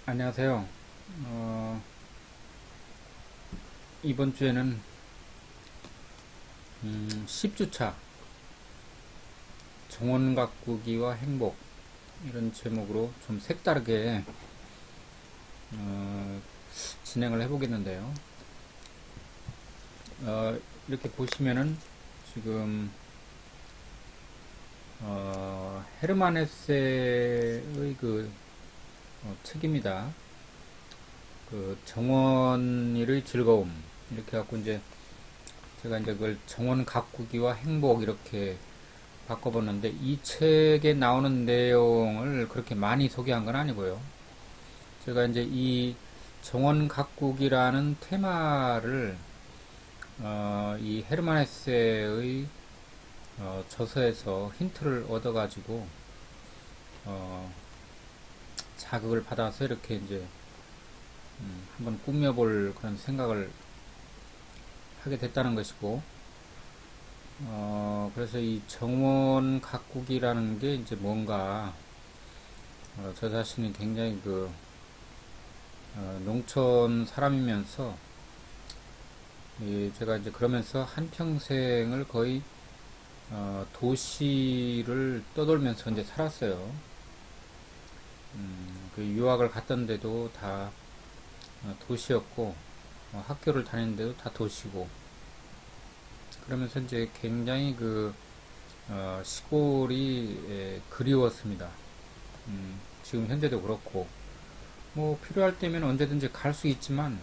안녕하세요. 이번 주에는 10주차 정원 가꾸기와 행복 이런 제목으로 좀 색다르게 어, 진행을 해보겠는데요. 이렇게 보시면은 지금 헤르만 헤세의 책입니다. 그 정원일의 즐거움 이렇게 갖고 이제 제가 이제 그걸 정원 가꾸기와 행복 이렇게 바꿔봤는데 이 책에 나오는 내용을 그렇게 많이 소개한 건 아니고요. 제가 이제 이 정원 가꾸기라는 테마를 이 헤르만 헤세의 저서에서 힌트를 얻어가지고 어, 자극을 받아서 이렇게 이제 한번 꾸며볼 그런 생각을 하게 됐다는 것이고, 그래서 이 정원 가꾸기라는 게 이제 뭔가, 저 자신이 굉장히 농촌 사람이면서, 제가 이제 그러면서 한평생을 거의, 도시를 떠돌면서 이제 살았어요. 그 유학을 갔던데도 다 도시였고, 학교를 다니는데도 다 도시고, 그러면서 이제 굉장히 시골이 그리웠습니다. 지금 현재도 그렇고, 뭐 필요할 때면 언제든지 갈 수 있지만,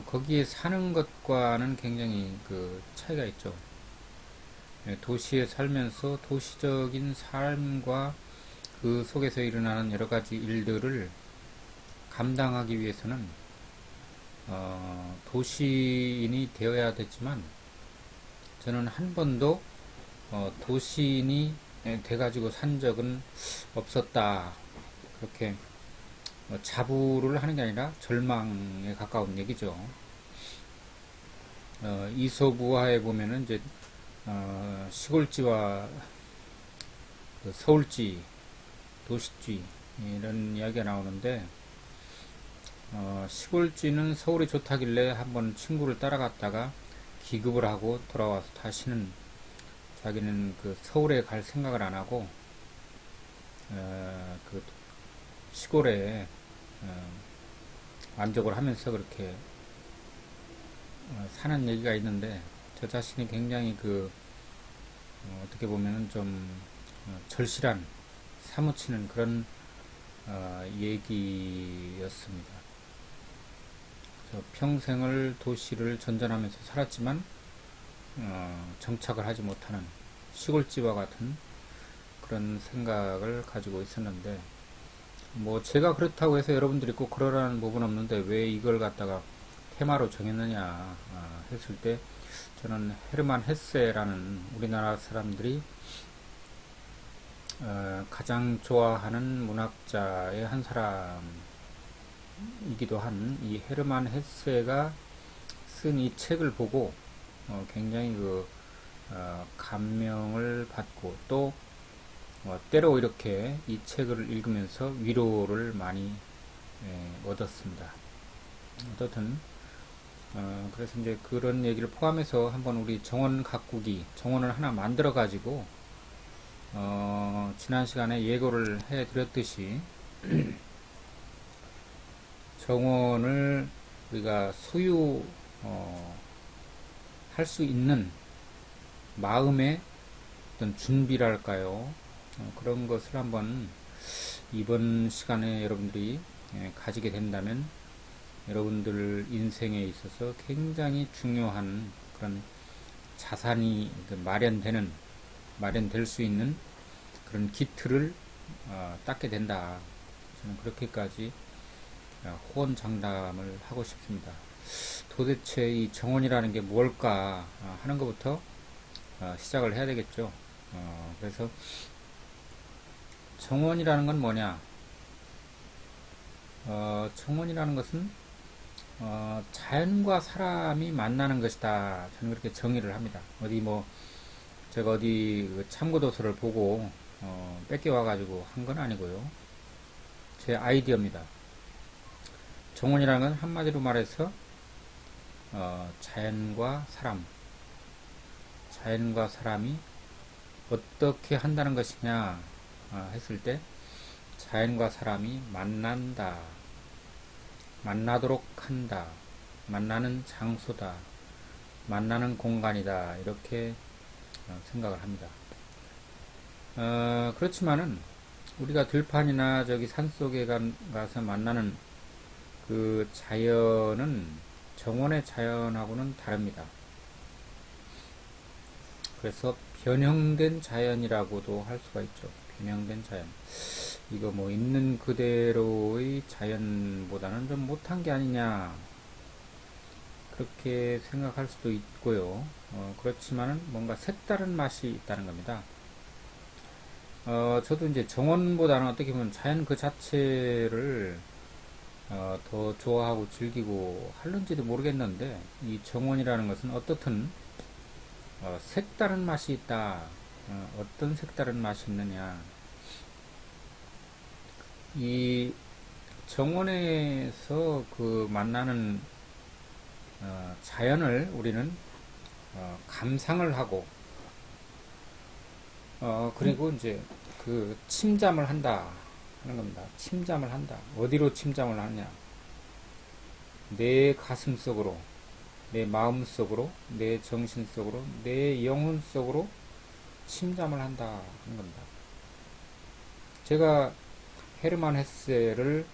거기에 사는 것과는 굉장히 그 차이가 있죠. 도시에 살면서 도시적인 삶과 그 속에서 일어나는 여러 가지 일들을 감당하기 위해서는 도시인이 되어야 됐지만 저는 한 번도 도시인이 돼가지고 산 적은 없었다. 그렇게 자부를 하는 게 아니라 절망에 가까운 얘기죠. 이솝우화에 보면은 이제 시골지와 그 서울지, 도시지 이런 이야기가 나오는데 시골지는 서울이 좋다길래 한번 친구를 따라갔다가 기급을 하고 돌아와서 다시는 자기는 그 서울에 갈 생각을 안 하고 그 시골에 만족을 하면서 그렇게 사는 얘기가 있는데 저 자신이 굉장히 어떻게 보면은 좀 절실한 사무치는 그런 얘기였습니다. 평생을 도시를 전전하면서 살았지만 정착을 하지 못하는 시골집와 같은 그런 생각을 가지고 있었는데 뭐 제가 그렇다고 해서 여러분들이 꼭 그러라는 부분 없는데 왜 이걸 갖다가 테마로 정했느냐 했을 때 저는 헤르만 헤세라는 우리나라 사람들이 가장 좋아하는 문학자의 한 사람이기도 한 이 헤르만 헤세가 쓴 이 책을 보고 굉장히 감명을 받고 또 때로 이렇게 이 책을 읽으면서 위로를 많이 얻었습니다. 어떻든 그래서 이제 그런 얘기를 포함해서 한번 우리 정원 가꾸기 정원을 하나 만들어 가지고 지난 시간에 예고를 해 드렸듯이 정원을 우리가 소유 할 수 있는 마음의 어떤 준비랄까요? 그런 것을 한번 이번 시간에 여러분들이 가지게 된다면 여러분들 인생에 있어서 굉장히 중요한 그런 자산이 마련될 수 있는 그런 기틀을 닦게 된다. 저는 그렇게까지 호언장담을 하고 싶습니다. 도대체 이 정원이라는 게 뭘까 하는 것부터 시작을 해야 되겠죠. 그래서 정원이라는 건 뭐냐? 정원이라는 것은 자연과 사람이 만나는 것이다. 저는 그렇게 정의를 합니다. 제가 어디 참고도서를 보고 뺏겨와가지고 한 건 아니고요. 제 아이디어입니다. 정원이라는 건 한마디로 말해서 자연과 사람이 어떻게 한다는 것이냐 했을 때 자연과 사람이 만나도록 한다, 만나는 장소다, 만나는 공간이다 이렇게 생각을 합니다. 그렇지만은 우리가 들판이나 저기 산속에 가서 만나는 그 자연은 정원의 자연하고는 다릅니다. 그래서 변형된 자연이라고도 할 수가 있죠. 변형된 자연. 이거 뭐 있는 그대로의 자연보다는 좀 못한 게 아니냐. 그렇게 생각할 수도 있고요. 그렇지만은 뭔가 색다른 맛이 있다는 겁니다. 저도 이제 정원보다는 어떻게 보면 자연 그 자체를 더 좋아하고 즐기고 할는지도 모르겠는데 이 정원이라는 것은 어떻든 색다른 맛이 있다. 어떤 색다른 맛이 있느냐. 이 정원에서 그 만나는 자연을 우리는 감상을 하고 그리고 이제 그 침잠을 한다 하는 겁니다. 침잠을 한다. 어디로 침잠을 하냐? 내 가슴 속으로, 내 마음 속으로, 내 정신 속으로, 내 영혼 속으로 침잠을 한다 하는 겁니다. 제가 헤르만 헤세를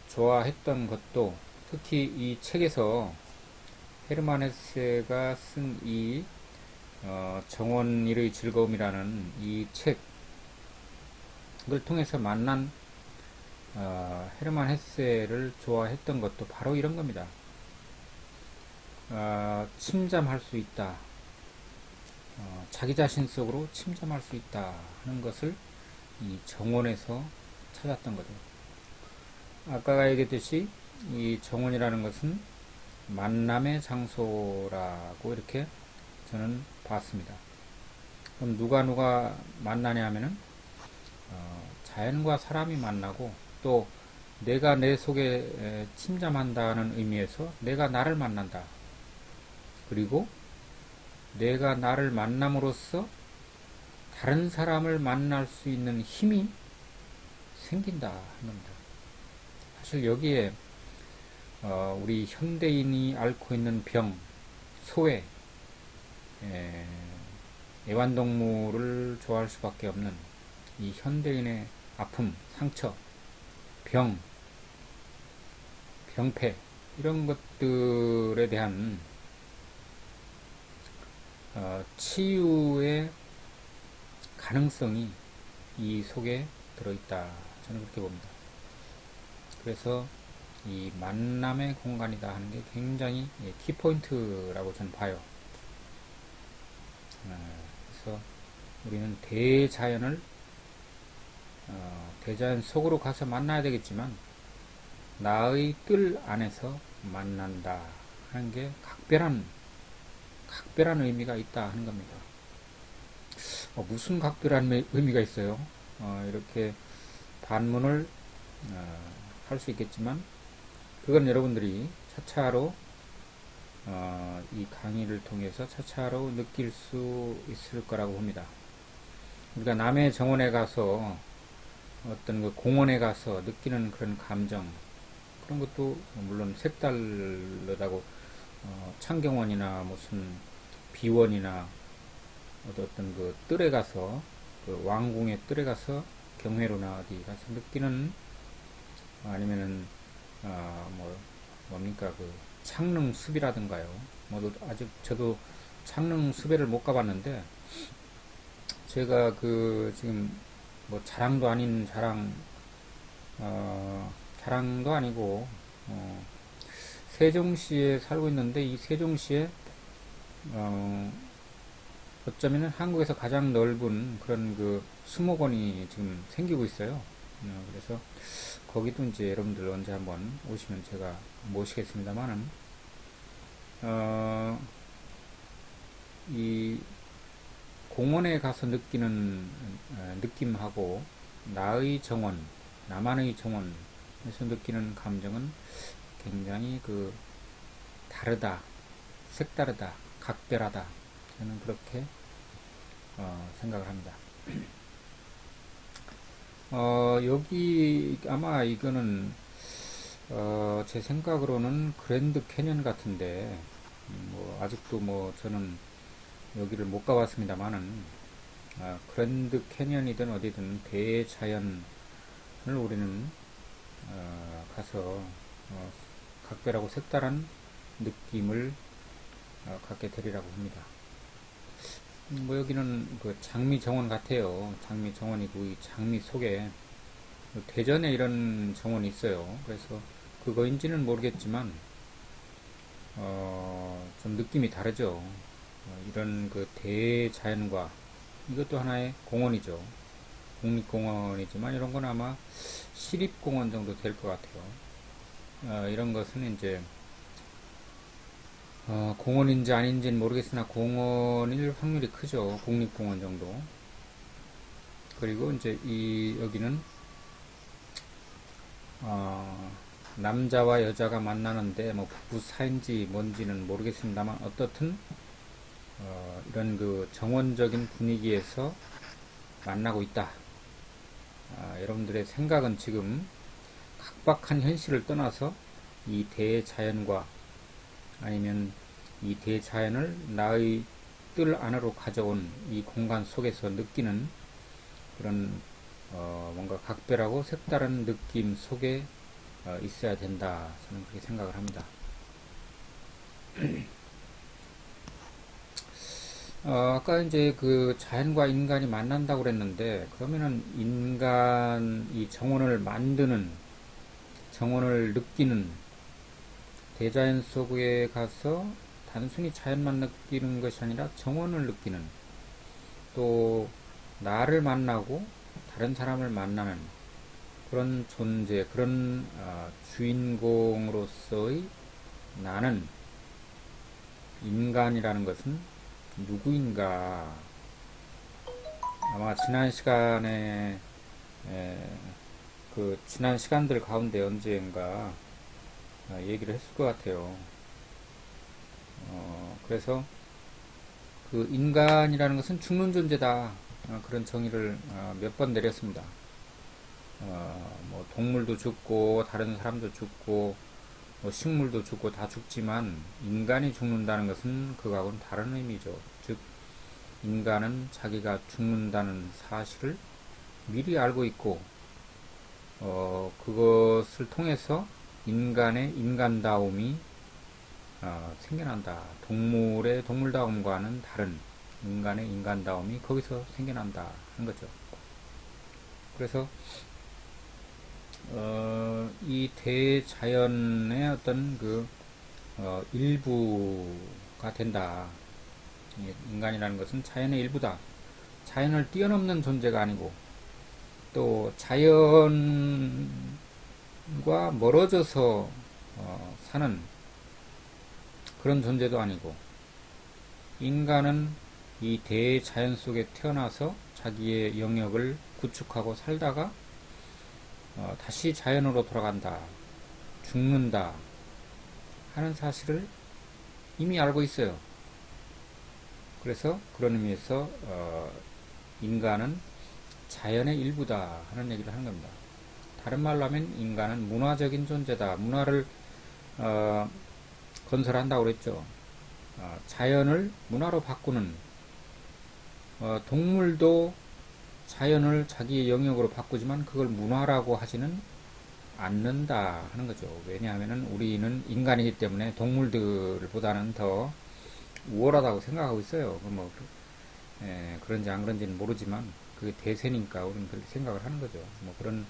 좋아했던 것도 특히 이 책에서 헤르만 헤세가 쓴 이 정원 일의 즐거움이라는 이 책을 통해서 만난 헤르만 헤세를 좋아했던 것도 바로 이런 겁니다. 침잠할 수 있다. 자기 자신 속으로 침잠할 수 있다 하는 것을 이 정원에서 찾았던 거죠. 아까 얘기했듯이 이 정원이라는 것은 만남의 장소라고 이렇게 저는 봤습니다. 그럼 누가 만나냐 하면은 자연과 사람이 만나고 또 내가 내 속에 침잠한다는 의미에서 내가 나를 만난다. 그리고 내가 나를 만남으로써 다른 사람을 만날 수 있는 힘이 생긴다 하는 겁니다. 사실 여기에 우리 현대인이 앓고 있는 병, 소외, 애완동물을 좋아할 수밖에 없는 이 현대인의 아픔, 상처, 병폐 이런 것들에 대한 치유의 가능성이 이 속에 들어있다. 저는 그렇게 봅니다. 그래서 이 만남의 공간이다 하는 게 굉장히 키포인트라고 저는 봐요. 그래서 우리는 대자연 속으로 가서 만나야 되겠지만 나의 뜰 안에서 만난다 하는 게 각별한 의미가 있다 하는 겁니다. 무슨 각별한 의미가 있어요? 이렇게 반문을 할 수 있겠지만 그건 여러분들이 차차로 이 강의를 통해서 차차로 느낄 수 있을 거라고 봅니다. 우리가 남의 정원에 가서 어떤 그 공원에 가서 느끼는 그런 감정 그런 것도 물론 색다르다고 창경원이나 무슨 비원이나 어떤 그 뜰에 가서 그 왕궁의 뜰에 가서 경회로나 어디 가서 느끼는 아니면은 뭡니까 그 창릉숲이라든가요. 아직 저도 창릉숲에를 못 가봤는데 제가 그 지금 뭐 자랑도 아닌 자랑도 아니고 세종시에 살고 있는데 이 세종시에 어쩌면은 한국에서 가장 넓은 그런 그 수목원이 지금 생기고 있어요. 그래서 거기도 이제 여러분들 언제 한번 오시면 제가 모시겠습니다만은 이 공원에 가서 느끼는 느낌하고 나의 정원 나만의 정원에서 느끼는 감정은 굉장히 다르다, 색다르다, 각별하다. 저는 그렇게 생각을 합니다. 여기 아마 이거는 제 생각으로는 그랜드 캐년 같은데 아직도 저는 여기를 못 가봤습니다만은 그랜드 캐년이든 어디든 대자연을 우리는 가서 각별하고 색다른 느낌을 갖게 되리라고 합니다. 여기는 그 장미 정원 같아요. 장미 정원이고 이 장미 속에 대전에 이런 정원이 있어요. 그래서 그거인지는 모르겠지만 좀 느낌이 다르죠. 이런 그 대자연과 이것도 하나의 공원이죠. 국립공원이지만 이런 건 아마 시립공원 정도 될 것 같아요. 이런 것은 이제 공원인지 아닌지는 모르겠으나 공원일 확률이 크죠. 국립공원 정도. 그리고 이제 여기는 남자와 여자가 만나는데 부부 사이인지 뭔지는 모르겠습니다만 어떻든 이런 그 정원적인 분위기에서 만나고 있다. 여러분들의 생각은 지금 각박한 현실을 떠나서 이 대자연과 아니면 이 대자연을 나의 뜰 안으로 가져온 이 공간 속에서 느끼는 그런 뭔가 각별하고 색다른 느낌 속에 있어야 된다. 저는 그렇게 생각을 합니다. 아까 이제 그 자연과 인간이 만난다고 그랬는데, 그러면은 이 정원을 만드는, 정원을 느끼는, 대자연 속에 가서 단순히 자연만 느끼는 것이 아니라 정원을 느끼는, 또 나를 만나고 다른 사람을 만나는 그런 존재, 그런 주인공으로서의 나는, 인간이라는 것은 누구인가. 아마 지난 시간에 지난 시간들 가운데 언젠가 얘기를 했을 것 같아요. 그래서 그 인간이라는 것은 죽는 존재다. 그런 정의를 몇 번 내렸습니다. 동물도 죽고 다른 사람도 죽고 식물도 죽고 다 죽지만 인간이 죽는다는 것은 그거하고는 다른 의미죠. 즉 인간은 자기가 죽는다는 사실을 미리 알고 있고 그것을 통해서 인간의 인간다움이 생겨난다. 동물의 동물다움과는 다른 인간의 인간다움이 거기서 생겨난다 하는 거죠. 그래서 이 대자연의 어떤 일부가 된다. 인간이라는 것은 자연의 일부다. 자연을 뛰어넘는 존재가 아니고 또 자연과 멀어져서 사는 그런 존재도 아니고 인간은 이 대자연 속에 태어나서 자기의 영역을 구축하고 살다가 다시 자연으로 돌아간다, 죽는다 하는 사실을 이미 알고 있어요. 그래서 그런 의미에서 인간은 자연의 일부다 하는 얘기를 하는 겁니다. 다른 말로 하면 인간은 문화적인 존재다. 문화를 건설한다고 그랬죠. 자연을 문화로 바꾸는 동물도 자연을 자기의 영역으로 바꾸지만 그걸 문화라고 하지는 않는다 하는 거죠. 왜냐하면 우리는 인간이기 때문에 동물들보다는 더 우월하다고 생각하고 있어요. 그런지 안 그런지는 모르지만 그게 대세니까 우리는 그렇게 생각을 하는 거죠. 그런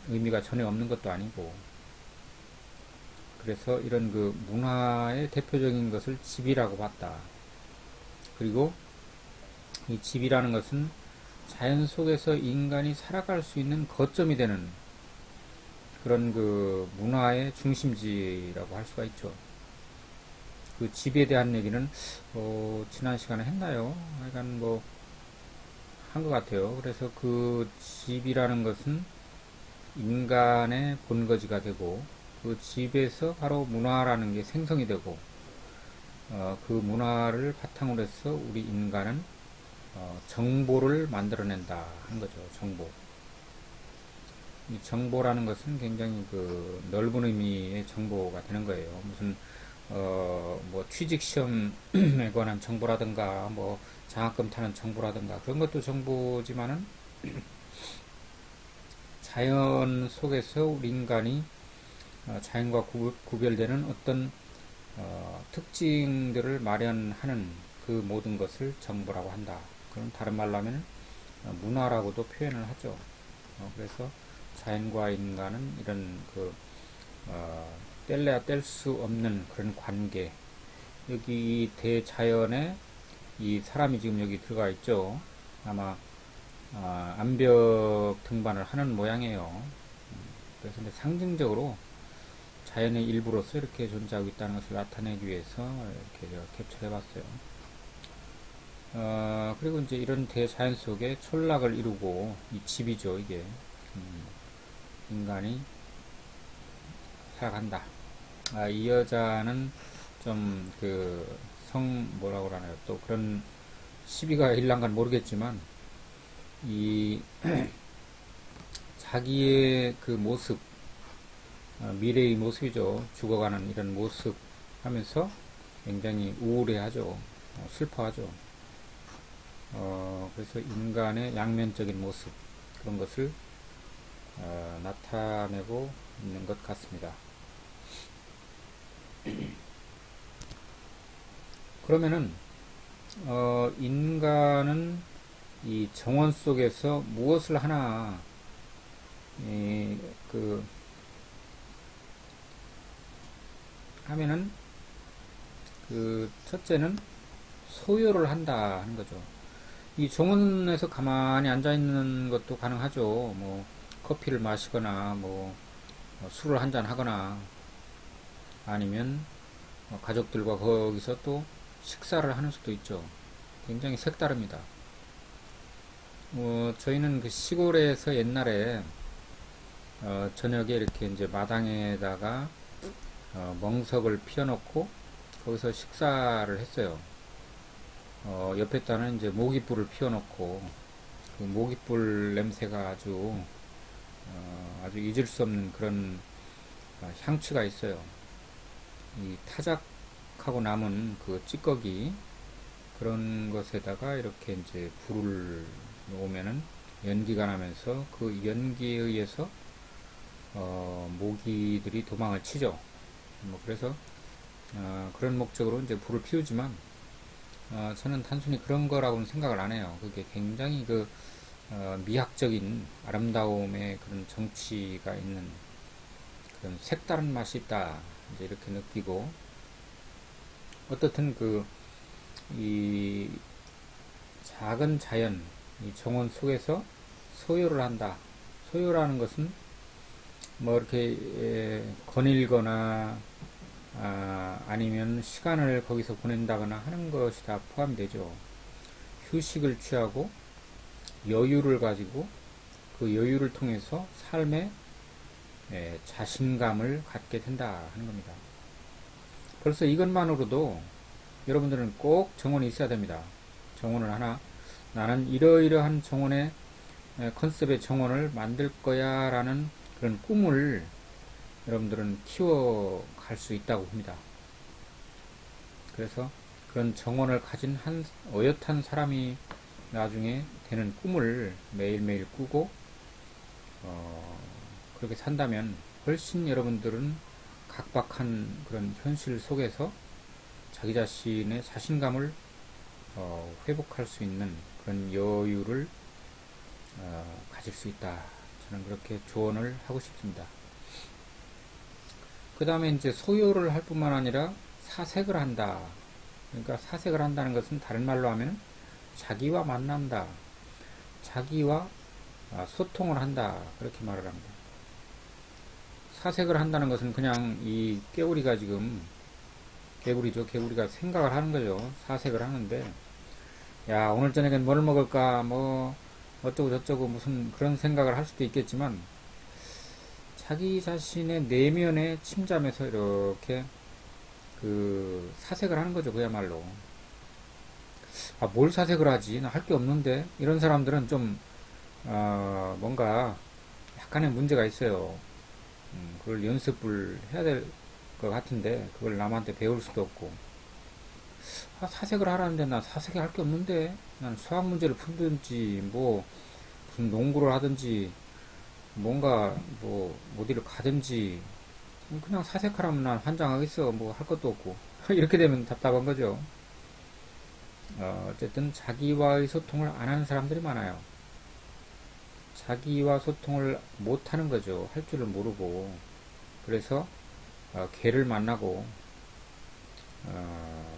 의미가 전혀 없는 것도 아니고. 그래서 이런 그 문화의 대표적인 것을 집이라고 봤다. 그리고 이 집이라는 것은 자연 속에서 인간이 살아갈 수 있는 거점이 되는 그런 그 문화의 중심지라고 할 수가 있죠. 그 집에 대한 얘기는 지난 시간에 했나요? 하여간 한 것 같아요. 그래서 그 집이라는 것은 인간의 본거지가 되고 그 집에서 바로 문화라는 게 생성이 되고 그 문화를 바탕으로 해서 우리 인간은 정보를 만들어낸다 하는 거죠. 정보. 이 정보라는 것은 굉장히 그 넓은 의미의 정보가 되는 거예요. 무슨 뭐 취직 시험에 관한 정보라든가 뭐 장학금 타는 정보라든가 그런 것도 정보지만은 자연 속에서 우리 인간이 자연과 구별되는 어떤 특징들을 마련하는 그 모든 것을 정보라고 한다. 그럼 다른 말로 하면 문화라고도 표현을 하죠. 그래서 자연과 인간은 이런 그 뗄래야 뗄 수 없는 그런 관계. 여기 이 대자연에 이 사람이 지금 여기 들어가 있죠. 아마 암벽 등반을 하는 모양이에요. 그래서 상징적으로 자연의 일부로서 이렇게 존재하고 있다는 것을 나타내기 위해서 이렇게 제가 캡처해 봤어요. 그리고 이제 이런 대자연 속에 촌락을 이루고 이 집이죠, 이게. 인간이 살아간다. 이 여자는 좀 뭐라고 그러나요? 또 그런 시비가 일랑간 모르겠지만 이 자기의 그 모습, 미래의 모습이죠. 죽어가는 이런 모습 하면서 굉장히 우울해하죠. 슬퍼하죠. 그래서 인간의 양면적인 모습, 그런 것을 나타내고 있는 것 같습니다. 그러면은, 인간은 이 정원 속에서 무엇을 하나, 하면은, 첫째는 소요를 한다 하는 거죠. 이 정원에서 가만히 앉아 있는 것도 가능하죠. 뭐, 커피를 마시거나, 뭐, 술을 한잔 하거나, 아니면, 가족들과 거기서 또 식사를 하는 수도 있죠. 굉장히 색다릅니다. 저희는 그 시골에서 옛날에 저녁에 이렇게 이제 마당에다가 멍석을 피워놓고 거기서 식사를 했어요. 옆에다는 이제 모깃불을 피워놓고 그 모깃불 냄새가 아주 잊을 수 없는 그런 향취가 있어요. 이 타작하고 남은 그 찌꺼기 그런 것에다가 이렇게 이제 불을 놓으면은 연기가 나면서 그 연기에 의해서 모기들이 도망을 치죠. 뭐 그래서 그런 목적으로 이제 불을 피우지만 저는 단순히 그런 거라고는 생각을 안 해요. 그게 굉장히 미학적인 아름다움의 그런 정치가 있는 그런 색다른 맛이 있다. 이제 이렇게 느끼고 어떻든 이 작은 자연, 이 정원 속에서 소요를 한다. 소요라는 것은 뭐 이렇게 거닐거나 아니면 시간을 거기서 보낸다거나 하는 것이 다 포함되죠. 휴식을 취하고 여유를 가지고 그 여유를 통해서 삶에 자신감을 갖게 된다 하는 겁니다. 벌써 이것만으로도 여러분들은 꼭 정원이 있어야 됩니다. 정원을 하나, 나는 이러이러한 정원의 컨셉의 정원을 만들 거야 라는 그런 꿈을 여러분들은 키워갈 수 있다고 봅니다. 그래서 그런 정원을 가진 한 어엿한 사람이 나중에 되는 꿈을 매일매일 꾸고 그렇게 산다면 훨씬 여러분들은 각박한 그런 현실 속에서 자기 자신의 자신감을 회복할 수 있는 그런 여유를 가질 수 있다. 저는 그렇게 조언을 하고 싶습니다. 그 다음에 이제 소요를 할 뿐만 아니라 사색을 한다. 그러니까 사색을 한다는 것은 다른 말로 하면 자기와 만난다. 자기와 소통을 한다. 그렇게 말을 합니다. 사색을 한다는 것은 그냥 이 개구리가 지금 개구리죠. 개구리가 생각을 하는 거죠. 사색을 하는데 야 오늘 저녁엔 뭘 먹을까 뭐 어쩌고 저쩌고 무슨 그런 생각을 할 수도 있겠지만 자기 자신의 내면에 침잠해서 이렇게 그 사색을 하는 거죠. 그야말로. 아, 뭘 사색을 하지? 나 할 게 없는데? 이런 사람들은 좀, 뭔가 약간의 문제가 있어요. 그걸 연습을 해야 될 것 같은데, 그걸 남한테 배울 수도 없고. 아, 사색을 하라는데 나 사색이 할 게 없는데? 난 수학 문제를 푼든지, 뭐, 무슨 농구를 하든지, 뭔가, 뭐, 어디를 가든지, 그냥 사색하라면 난 환장하겠어. 뭐, 할 것도 없고. 이렇게 되면 답답한 거죠. 어쨌든 자기와의 소통을 안 하는 사람들이 많아요. 자기와 소통을 못 하는 거죠. 할 줄을 모르고. 그래서 개를 만나고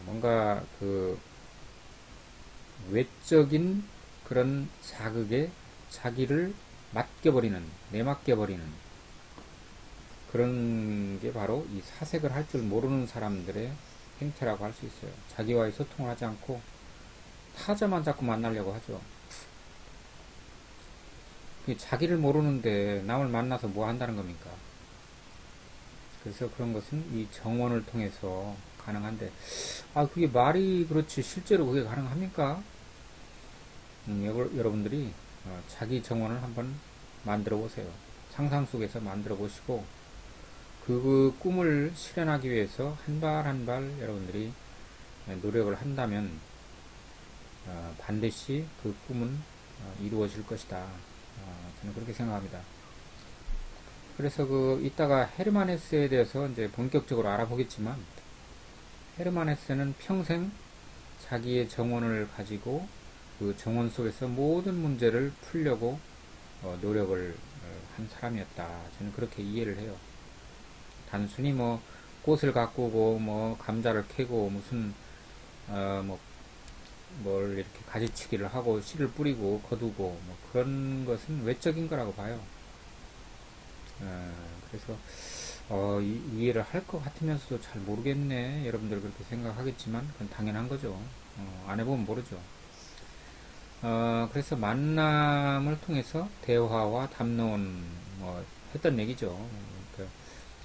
뭔가 그 외적인 그런 자극에 자기를 맡겨버리는, 내맡겨버리는 그런 게 바로 이 사색을 할 줄 모르는 사람들의 행태라고 할 수 있어요. 자기와의 소통을 하지 않고 타자만 자꾸 만나려고 하죠. 자기를 모르는데 남을 만나서 뭐 한다는 겁니까? 그래서 그런 것은 이 정원을 통해서 가능한데, 아, 그게 말이 그렇지, 실제로 그게 가능합니까? 여러분들이 자기 정원을 한번 만들어 보세요. 상상 속에서 만들어 보시고, 그 꿈을 실현하기 위해서 한 발 한 발 여러분들이 노력을 한다면, 반드시 그 꿈은 이루어질 것이다. 저는 그렇게 생각합니다. 그래서 이따가 헤르만 헤세에 대해서 이제 본격적으로 알아보겠지만, 헤르만 헤세는 평생 자기의 정원을 가지고 그 정원 속에서 모든 문제를 풀려고 노력을 한 사람이었다. 저는 그렇게 이해를 해요. 단순히 뭐 꽃을 가꾸고 뭐 감자를 캐고 무슨 뭐 뭘 이렇게 가지치기를 하고 씨를 뿌리고 거두고 뭐 그런 것은 외적인 거라고 봐요. 그래서 이해를 할 것 같으면서도 잘 모르겠네. 여러분들 그렇게 생각하겠지만 그건 당연한 거죠. 안 해보면 모르죠. 그래서 만남을 통해서 대화와 담론 뭐 했던 얘기죠. 그러니까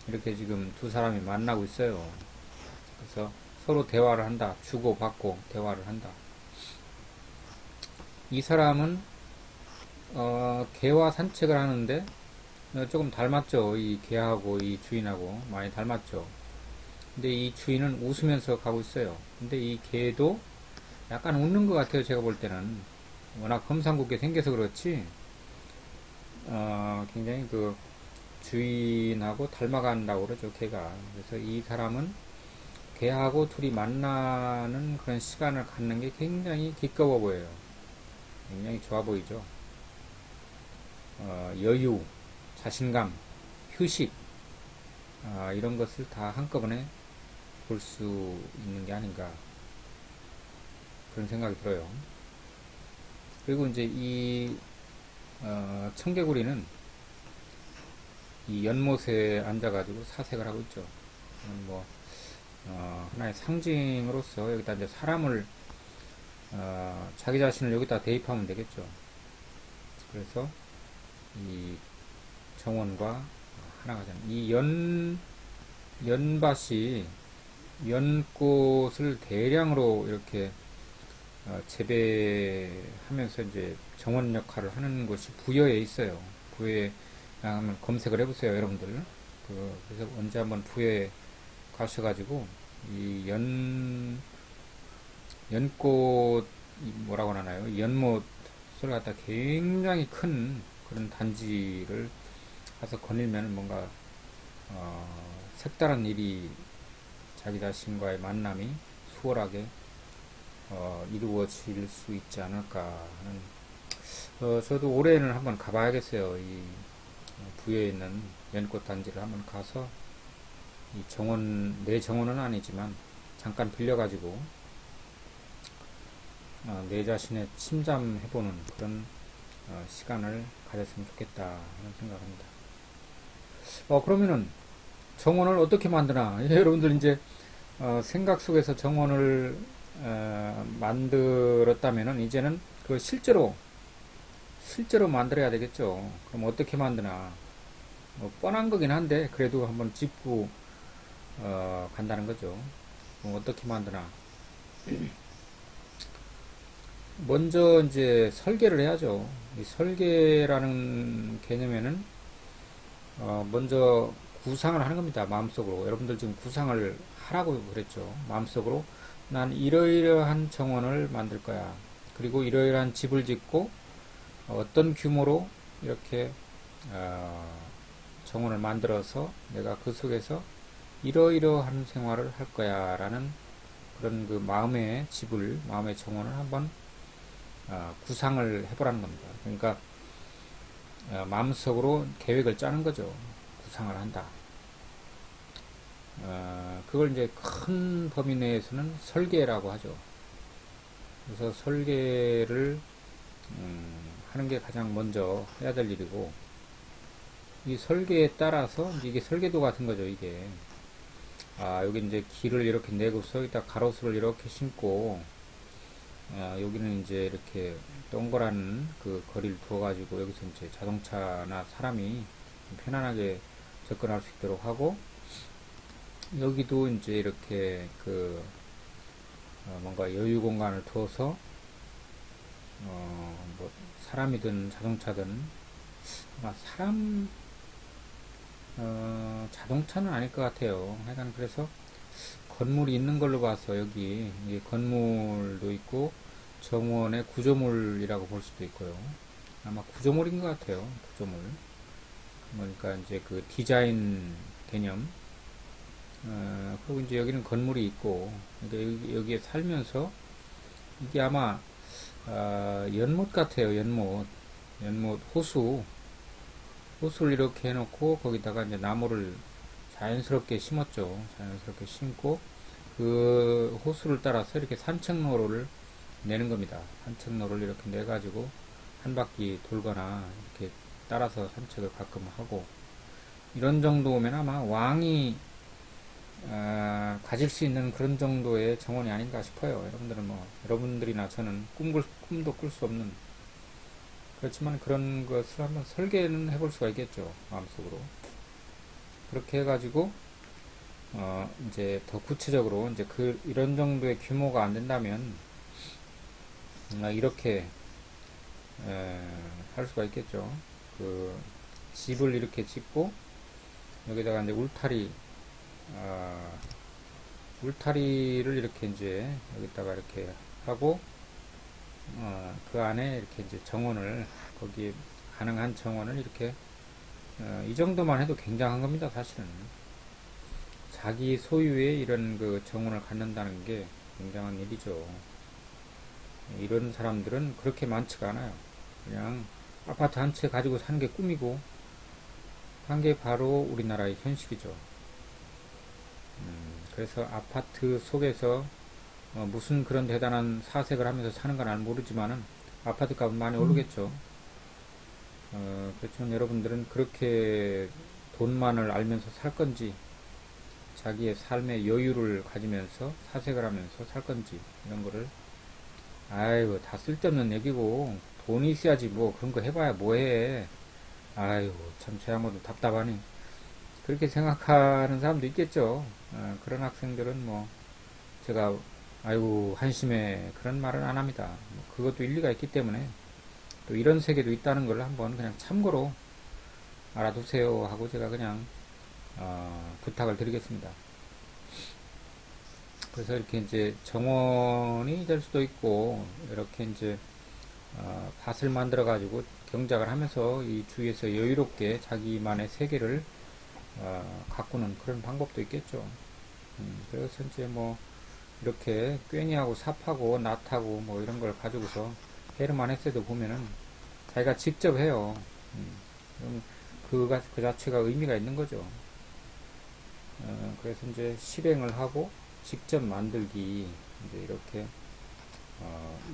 이렇게 지금 두 사람이 만나고 있어요. 그래서 서로 대화를 한다. 주고받고 대화를 한다. 이 사람은 개와 산책을 하는데 조금 닮았죠. 이 개하고 이 주인하고 많이 닮았죠. 근데 이 주인은 웃으면서 가고 있어요. 근데 이 개도 약간 웃는 것 같아요. 제가 볼 때는 워낙 험상궂게 생겨서 그렇지 굉장히 그 주인하고 닮아간다고 그러죠. 개가. 그래서 이 사람은 개하고 둘이 만나는 그런 시간을 갖는 게 굉장히 기꺼워 보여요. 굉장히 좋아 보이죠. 여유, 자신감, 휴식, 이런 것을 다 한꺼번에 볼 수 있는 게 아닌가 그런 생각이 들어요. 그리고 이제 이 청개구리는 이 연못에 앉아가지고 사색을 하고 있죠. 뭐 하나의 상징으로서 여기다 이제 사람을 자기 자신을 여기다 대입하면 되겠죠. 그래서 이 정원과 하나가 되는 이 연밭이 연꽃을 대량으로 이렇게 재배하면서 이제 정원 역할을 하는 곳이 부여에 있어요. 부여에 한번 검색을 해보세요, 여러분들. 그래서 언제 한번 부여에 가셔가지고 이 연꽃 뭐라고 하나요? 연못을 갖다 굉장히 큰 그런 단지를 가서 거닐면 뭔가 색다른 일이 자기 자신과의 만남이 수월하게 이루어질 수 있지 않을까 하는 저도 올해는 한번 가봐야겠어요. 이 부여에 있는 연꽃 단지를 한번 가서 이 정원 내 정원은 아니지만 잠깐 빌려가지고 내 자신의 침잠해보는 그런 시간을 가졌으면 좋겠다 하는 생각합니다. 그러면은 정원을 어떻게 만드나 여러분들 이제 생각 속에서 정원을 만들었다면은 이제는 그 실제로 실제로 만들어야 되겠죠. 그럼 어떻게 만드나? 뭐 뻔한 거긴 한데 그래도 한번 짚고 간다는 거죠. 그럼 어떻게 만드나? 먼저 이제 설계를 해야죠. 이 설계라는 개념에는 먼저 구상을 하는 겁니다. 마음속으로. 여러분들 지금 구상을 하라고 그랬죠. 마음속으로 난 이러이러한 정원을 만들 거야. 그리고 이러이러한 집을 짓고 어떤 규모로 이렇게 정원을 만들어서 내가 그 속에서 이러이러한 생활을 할 거야 라는 그런 그 마음의 집을, 마음의 정원을 한번 구상을 해보라는 겁니다. 그러니까 마음속으로 계획을 짜는 거죠. 구상을 한다. 그걸 이제 큰 범위 내에서는 설계라고 하죠. 그래서 설계를 하는 게 가장 먼저 해야 될 일이고, 이 설계에 따라서 이게 설계도 같은 거죠. 이게 여기 이제 길을 이렇게 내고서 여기다 가로수를 이렇게 심고, 여기는 이제 이렇게 동그란 그 거리를 두어가지고 여기서 이제 자동차나 사람이 편안하게 접근할 수 있도록 하고, 여기도 이제 이렇게 그 뭔가 여유 공간을 두어서 뭐 사람이든 자동차든, 아마 자동차는 아닐 것 같아요. 하여간 그래서 건물이 있는 걸로 봐서 여기 이게 건물도 있고 정원의 구조물이라고 볼 수도 있고요. 아마 구조물인 것 같아요. 구조물. 그러니까 이제 그 디자인 개념. 그리고 이제 여기는 건물이 있고, 그러니까 여기에 살면서 이게 아마 연못 같아요. 연못 호수를 이렇게 해놓고 거기다가 이제 나무를 자연스럽게 심었죠. 자연스럽게 심고 그 호수를 따라서 이렇게 산책로를 내는 겁니다. 산책로를 이렇게 내 가지고 한 바퀴 돌거나 이렇게 따라서 산책을 가끔 하고, 이런 정도면 아마 왕이 가질 수 있는 그런 정도의 정원이 아닌가 싶어요. 여러분들이나 저는 꿈도 꿀 수 없는, 그렇지만 그런 것을 한번 설계는 해볼 수가 있겠죠. 마음속으로. 그렇게 해가지고, 이제 더 구체적으로, 이제 이런 정도의 규모가 안 된다면, 이렇게, 할 수가 있겠죠. 그, 집을 이렇게 짓고, 여기다가 이제 울타리를 이렇게 이제, 여기다가 이렇게 하고, 그 안에 이렇게 이제 거기에 가능한 정원을 이렇게, 이 정도만 해도 굉장한 겁니다, 사실은. 자기 소유의 이런 그 정원을 갖는다는 게 굉장한 일이죠. 이런 사람들은 그렇게 많지가 않아요. 그냥 아파트 한 채 가지고 사는 게 꿈이고, 한 게 바로 우리나라의 현실이죠. 그래서 아파트 속에서 무슨 그런 대단한 사색을 하면서 사는 건 모르지만은 아파트 값은 많이 오르겠죠. 그렇지만 여러분들은 그렇게 돈만을 알면서 살 건지, 자기의 삶의 여유를 가지면서 사색을 하면서 살 건지, 이런 거를, 아이고, 다 쓸데없는 얘기고, 돈이 있어야지 뭐 그런 거 해봐야 뭐해. 아이고, 참, 제 양반도 답답하네. 그렇게 생각하는 사람도 있겠죠. 그런 학생들은 뭐, 제가, 아이고, 한심해. 그런 말은 안 합니다. 그것도 일리가 있기 때문에, 또 이런 세계도 있다는 걸 한번 그냥 참고로 알아두세요 하고 제가 그냥 부탁을 드리겠습니다. 그래서 이렇게 이제 정원이 될 수도 있고, 이렇게 이제 밭을 만들어 가지고 경작을 하면서 이 주위에서 여유롭게 자기만의 세계를 가꾸는 그런 방법도 있겠죠. 그래서 이제 뭐 이렇게 괭이하고 삽하고 낫하고 뭐 이런 걸 가지고서 헤르만 헤세도 보면은 자기가 직접 해요. 그 자체가 의미가 있는 거죠. 그래서 이제 실행을 하고 직접 만들기, 이제 이렇게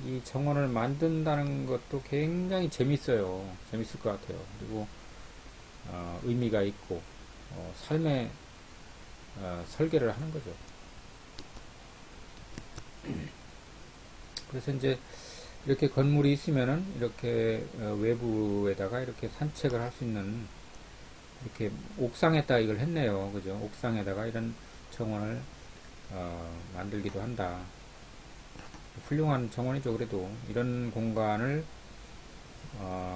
이 정원을 만든다는 것도 굉장히 재밌어요. 재밌을 것 같아요. 그리고 의미가 있고 삶의 설계를 하는 거죠. 그래서 이제 이렇게 건물이 있으면은 이렇게 외부에다가 이렇게 산책을 할 수 있는 이렇게 옥상에다 이걸 했네요. 그죠? 옥상에다가 이런 정원을 만들기도 한다. 훌륭한 정원이죠. 그래도 이런 공간을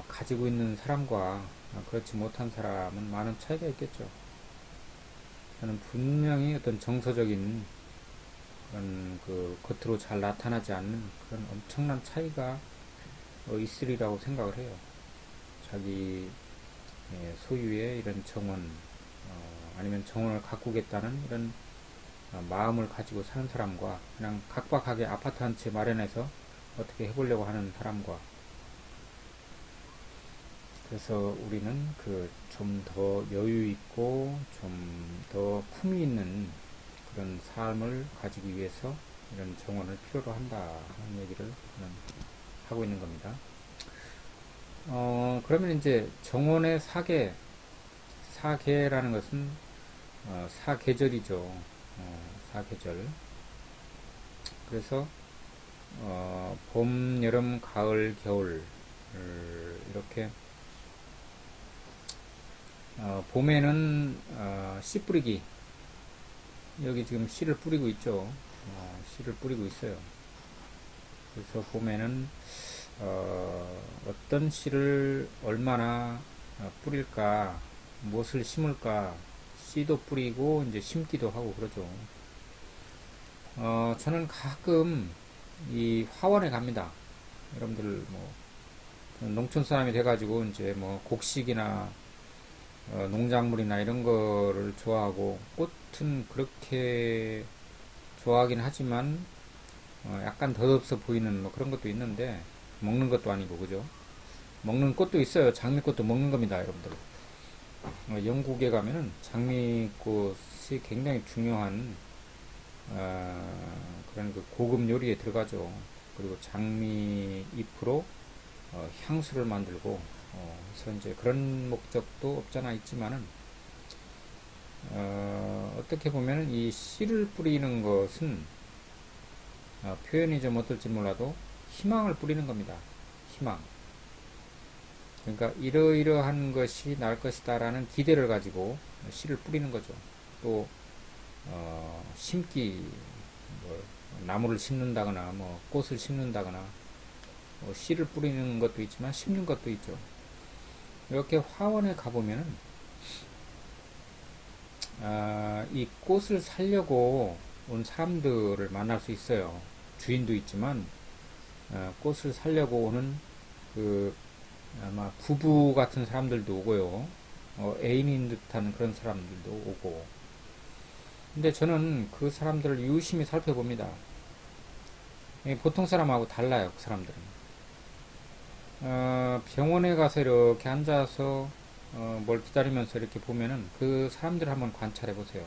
가지고 있는 사람과 그렇지 못한 사람은 많은 차이가 있겠죠. 저는 분명히 어떤 정서적인 그런 그 겉으로 잘 나타나지 않는 그런 엄청난 차이가 있으리라고 생각을 해요. 자기 소유의 이런 정원, 아니면 정원을 가꾸겠다는 이런 마음을 가지고 사는 사람과 그냥 각박하게 아파트 한 채 마련해서 어떻게 해보려고 하는 사람과, 그래서 우리는 그 좀 더 여유 있고 좀 더 품위 있는 그런 삶을 가지기 위해서 이런 정원을 필요로 한다 하는 얘기를 저는 하고 있는 겁니다. 그러면 이제 정원의 사계라는 것은 사계절이죠. 사계절. 그래서 봄, 여름, 가을, 겨울 이렇게 봄에는 씨 뿌리기. 여기 지금 씨를 뿌리고 있죠. 씨를 뿌리고 있어요. 그래서 봄에는 어떤 씨를 얼마나 뿌릴까, 무엇을 심을까, 씨도 뿌리고 이제 심기도 하고 그러죠. 저는 가끔 이 화원에 갑니다. 여러분들 뭐 농촌 사람이 돼가지고 이제 뭐 곡식이나 농작물이나 이런 거를 좋아하고, 꽃은 그렇게 좋아하긴 하지만 약간 덧없어 보이는 뭐 그런 것도 있는데, 먹는 것도 아니고 그죠? 먹는 꽃도 있어요. 장미꽃도 먹는 겁니다, 여러분들. 영국에 가면은 장미꽃이 굉장히 중요한 그런 그 고급 요리에 들어가죠. 그리고 장미 잎으로 향수를 만들고, 그래서 이제 그런 목적도 없잖아 있지만은, 어떻게 보면 이 씨를 뿌리는 것은 표현이 좀 어떨지 몰라도 희망을 뿌리는 겁니다. 희망. 그러니까 이러이러한 것이 날 것이다라는 기대를 가지고 씨를 뿌리는 거죠. 또 심기, 뭐 나무를 심는다거나 뭐 꽃을 심는다거나 뭐 씨를 뿌리는 것도 있지만 심는 것도 있죠. 이렇게 화원에 가보면은 이 꽃을 사려고 온 사람들을 만날 수 있어요. 주인도 있지만 꽃을 사려고 오는 그 아마 부부 같은 사람들도 오고요. 애인인 듯한 그런 사람들도 오고. 근데 저는 그 사람들을 유심히 살펴봅니다. 보통 사람하고 달라요, 그 사람들은. 병원에 가서 이렇게 앉아서 뭘 기다리면서 이렇게 보면은 그 사람들을 한번 관찰해 보세요.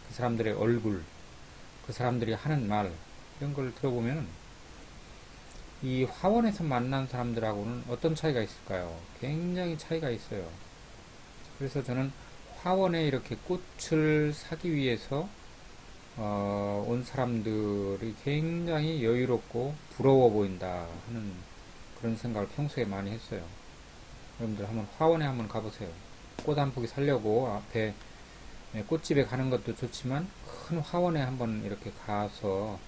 그 사람들의 얼굴, 그 사람들이 하는 말, 이런 걸 들어보면은 이 화원에서 만난 사람들하고는 어떤 차이가 있을까요? 굉장히 차이가 있어요. 그래서 저는 화원에 이렇게 꽃을 사기 위해서 온 사람들이 굉장히 여유롭고 부러워 보인다 하는 그런 생각을 평소에 많이 했어요. 여러분들 한번 화원에 한번 가보세요. 꽃 한 포기 사려고 앞에 꽃집에 가는 것도 좋지만 큰 화원에 한번 이렇게 가서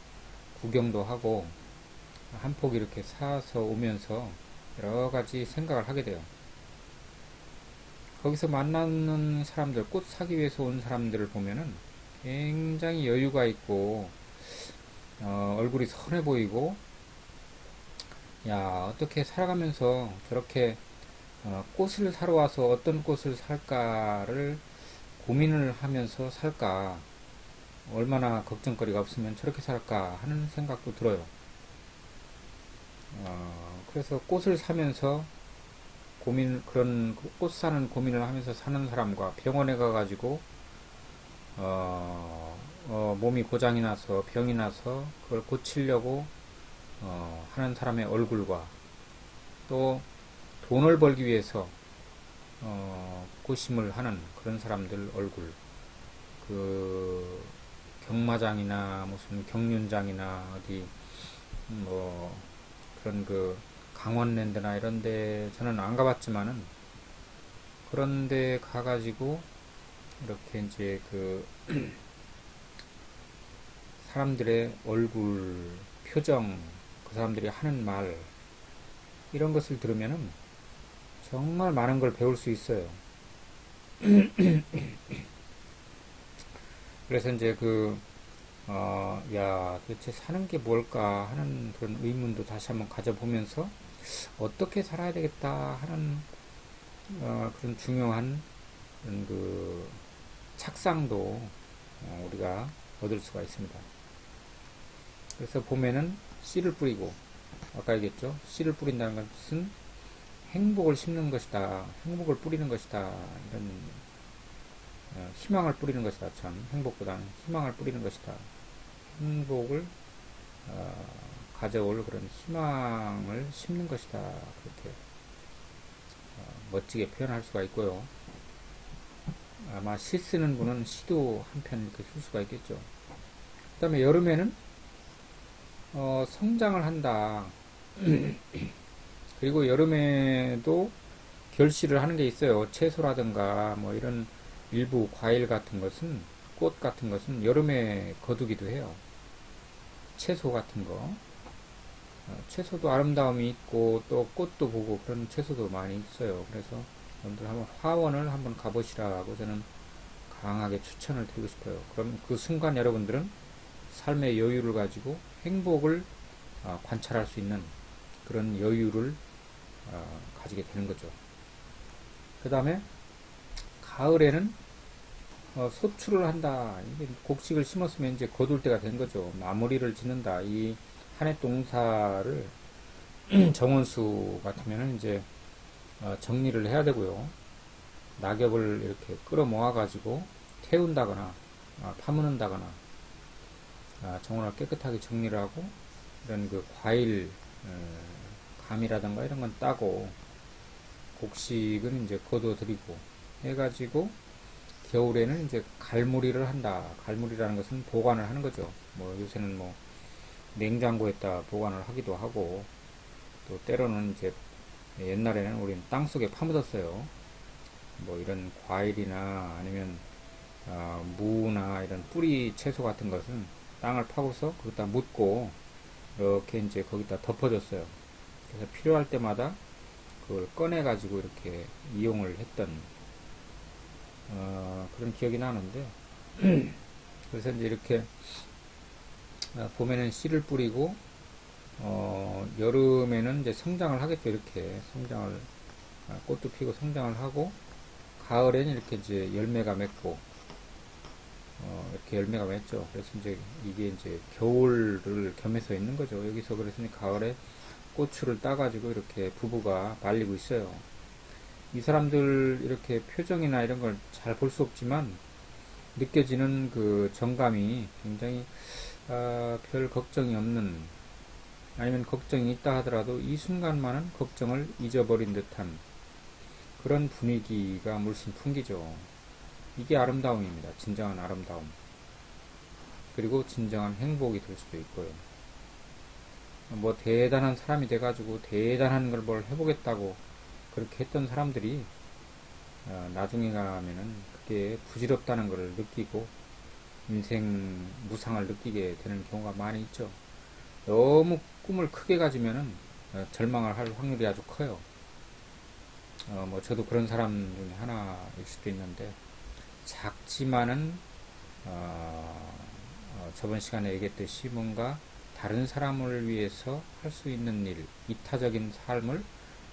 구경도 하고 한 포기 이렇게 사서 오면서 여러 가지 생각을 하게 돼요. 거기서 만나는 사람들, 꽃 사기 위해서 온 사람들을 보면은 굉장히 여유가 있고 얼굴이 선해 보이고, 야, 어떻게 살아가면서 저렇게 꽃을 사러 와서 어떤 꽃을 살까를 고민을 하면서 살까, 얼마나 걱정거리가 없으면 저렇게 살까 하는 생각도 들어요. 그래서 꽃을 사면서 그런 꽃 사는 고민을 하면서 사는 사람과 병원에 가가지고 몸이 고장이 나서 병이 나서 그걸 고치려고 하는 사람의 얼굴과, 또 돈을 벌기 위해서 고심을 하는 그런 사람들 얼굴, 그 경마장이나 무슨 경륜장이나 어디 뭐 그런 그 강원랜드나 이런 데 저는 안 가봤지만은 그런 데 가가지고 이렇게 이제 그 사람들의 얼굴, 표정, 그 사람들이 하는 말, 이런 것을 들으면은 정말 많은 걸 배울 수 있어요. 그래서 이제 야, 도대체 사는 게 뭘까 하는 그런 의문도 다시 한번 가져보면서 어떻게 살아야 되겠다 하는, 그런 중요한 그런 그 착상도 우리가 얻을 수가 있습니다. 그래서 봄에는 씨를 뿌리고, 아까 얘기했죠? 씨를 뿌린다는 것은 행복을 심는 것이다. 행복을 뿌리는 것이다. 이런 희망을 뿌리는 것이다. 참 행복보다는 희망을 뿌리는 것이다. 행복을 가져올 그런 희망을 심는 것이다. 그렇게 멋지게 표현할 수가 있고요. 아마 시 쓰는 분은 시도 한 편 이렇게 쓸 수가 있겠죠. 그 다음에 여름에는 성장을 한다. 그리고 여름에도 결실을 하는 게 있어요. 채소라든가 뭐 이런 일부 과일 같은 것은, 꽃 같은 것은 여름에 거두기도 해요. 채소 같은 거. 채소도 아름다움이 있고 또 꽃도 보고 그런 채소도 많이 있어요. 그래서 여러분들 한번 화원을 한번 가보시라고 저는 강하게 추천을 드리고 싶어요. 그럼 그 순간 여러분들은 삶의 여유를 가지고 행복을 관찰할 수 있는 그런 여유를 가지게 되는 거죠. 그 다음에 가을에는 소출을 한다. 이게 곡식을 심었으면 이제 거둘 때가 된 거죠. 마무리를 짓는다. 이 한 해 동사를 정원수 같으면은 이제 정리를 해야 되고요. 낙엽을 이렇게 끌어 모아가지고 태운다거나 파묻는다거나 정원을 깨끗하게 정리를 하고 이런 그 과일 감이라든가 이런 건 따고 곡식은 이제 거둬들이고 해가지고 겨울에는 이제 갈무리를 한다. 갈무리라는 것은 보관을 하는 거죠. 뭐 요새는 뭐 냉장고에다 보관을 하기도 하고 또 때로는 이제 옛날에는 우리는 땅속에 파묻었어요. 뭐 이런 과일이나 아니면 무나 이런 뿌리 채소 같은 것은 땅을 파고서 거기다 묻고 이렇게 이제 거기다 덮어줬어요. 그래서 필요할 때마다 그걸 꺼내 가지고 이렇게 이용을 했던 그런 기억이 나는데 그래서 이제 이렇게 봄에는 씨를 뿌리고 여름에는 이제 성장을 하겠죠. 이렇게 성장을 꽃도 피고 성장을 하고 가을에는 이렇게 이제 열매가 맺고 이렇게 열매가 맺죠. 그래서 이제 이게 이제 겨울을 겸해서 있는 거죠. 여기서 그래서 가을에 고추를 따가지고 이렇게 부부가 말리고 있어요. 이 사람들 이렇게 표정이나 이런 걸 잘 볼 수 없지만 느껴지는 그 정감이 굉장히 별 걱정이 없는, 아니면 걱정이 있다 하더라도 이 순간만은 걱정을 잊어버린 듯한 그런 분위기가 물씬 풍기죠. 이게 아름다움입니다. 진정한 아름다움. 그리고 진정한 행복이 될 수도 있고요. 뭐 대단한 사람이 돼가지고 대단한 걸 뭘 해보겠다고 그렇게 했던 사람들이 나중에 가면은 그게 부질없다는 걸 느끼고 인생 무상을 느끼게 되는 경우가 많이 있죠. 너무 꿈을 크게 가지면은 절망을 할 확률이 아주 커요. 뭐 저도 그런 사람 중에 하나일 수도 있는데 작지만은 저번 시간에 얘기했듯이 뭔가 다른 사람을 위해서 할 수 있는 일, 이타적인 삶을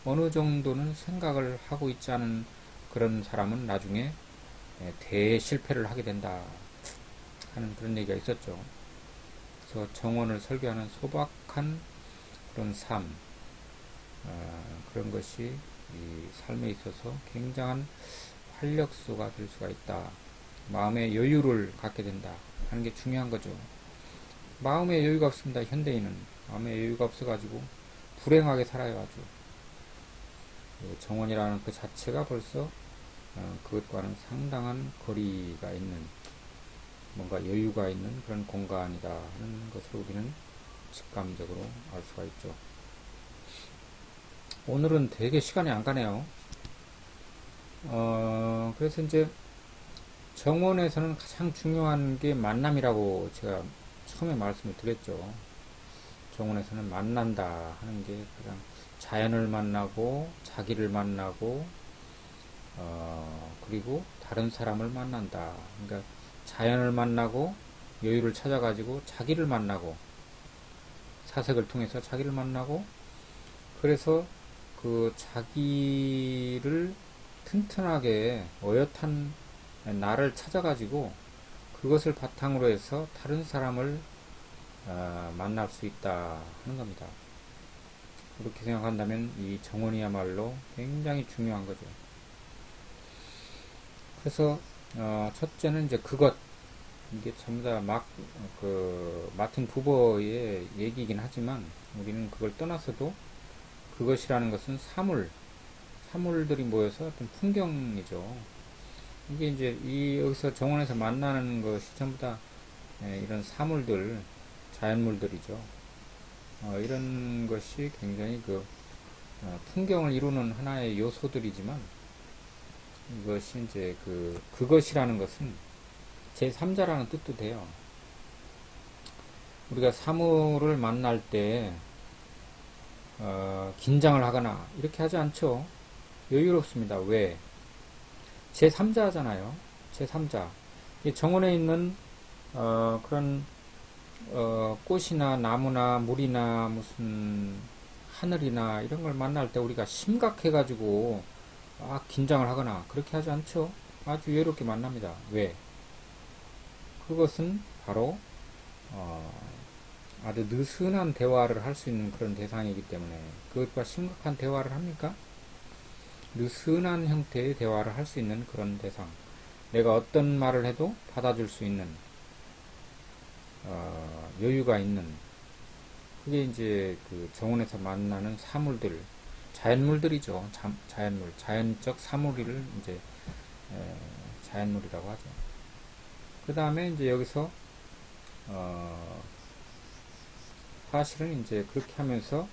어느 정도는 생각을 하고 있지 않은 그런 사람은 나중에 대실패를 하게 된다 하는 그런 얘기가 있었죠. 그래서 정원을 설계하는 소박한 그런 삶, 그런 것이 이 삶에 있어서 굉장한 활력소가 될 수가 있다. 마음의 여유를 갖게 된다 하는 게 중요한 거죠. 마음의 여유가 없습니다. 현대인은 마음의 여유가 없어가지고 불행하게 살아요. 아주 정원이라는 그 자체가 벌써 그것과는 상당한 거리가 있는, 뭔가 여유가 있는 그런 공간이다 하는 것을 우리는 직감적으로 알 수가 있죠. 오늘은 되게 시간이 안 가네요. 그래서 이제 정원에서는 가장 중요한 게 만남이라고 제가 처음에 말씀을 드렸죠. 정원에서는 만난다 하는 게 가장 자연을 만나고 자기를 만나고 그리고 다른 사람을 만난다. 그러니까 자연을 만나고 여유를 찾아가지고 자기를 만나고 사색을 통해서 자기를 만나고 그래서 그 자기를 튼튼하게 어엿한 나를 찾아가지고 그것을 바탕으로 해서 다른 사람을 만날 수 있다 하는 겁니다. 그렇게 생각한다면 이 정원이야말로 굉장히 중요한 거죠. 그래서 첫째는 이제 그것 이게 전부 다 마틴 부버의 얘기이긴 하지만 우리는 그걸 떠나서도 그것이라는 것은 사물들이 모여서 어떤 풍경이죠. 이게 이제 여기서 정원에서 만나는 것이 전부 다 이런 사물들, 자연물들이죠. 이런 것이 굉장히 풍경을 이루는 하나의 요소들이지만 이것이 이제 그것이라는 것은 제3자라는 뜻도 돼요. 우리가 사물을 만날 때 긴장을 하거나 이렇게 하지 않죠. 여유롭습니다. 왜? 제3자잖아요. 제3자. 정원에 있는 그런 꽃이나 나무나 물이나 무슨 하늘이나 이런 걸 만날 때 우리가 심각해가지고 긴장을 하거나 그렇게 하지 않죠. 아주 여유롭게 만납니다. 왜? 그것은 바로 아주 느슨한 대화를 할 수 있는 그런 대상이기 때문에 그것과 심각한 대화를 합니까? 느슨한 형태의 대화를 할 수 있는 그런 대상. 내가 어떤 말을 해도 받아줄 수 있는 여유가 있는 그게 이제 그 정원에서 만나는 사물들, 자연물들이죠. 자연물, 자연적 사물을 이제 자연물이라고 하죠. 그 다음에 이제 여기서 사실은 이제 그렇게 하면서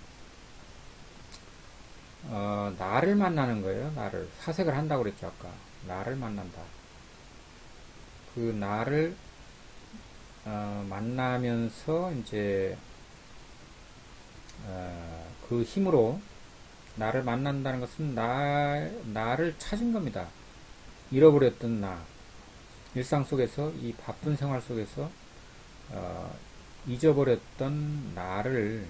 나를 만나는 거예요. 나를 사색을 한다고 그랬죠. 아까 나를 만난다. 그 나를 만나면서 이제 그 힘으로 나를 만난다는 것은 나를 찾은 겁니다. 잃어버렸던 나. 일상 속에서 이 바쁜 생활 속에서 잊어버렸던 나를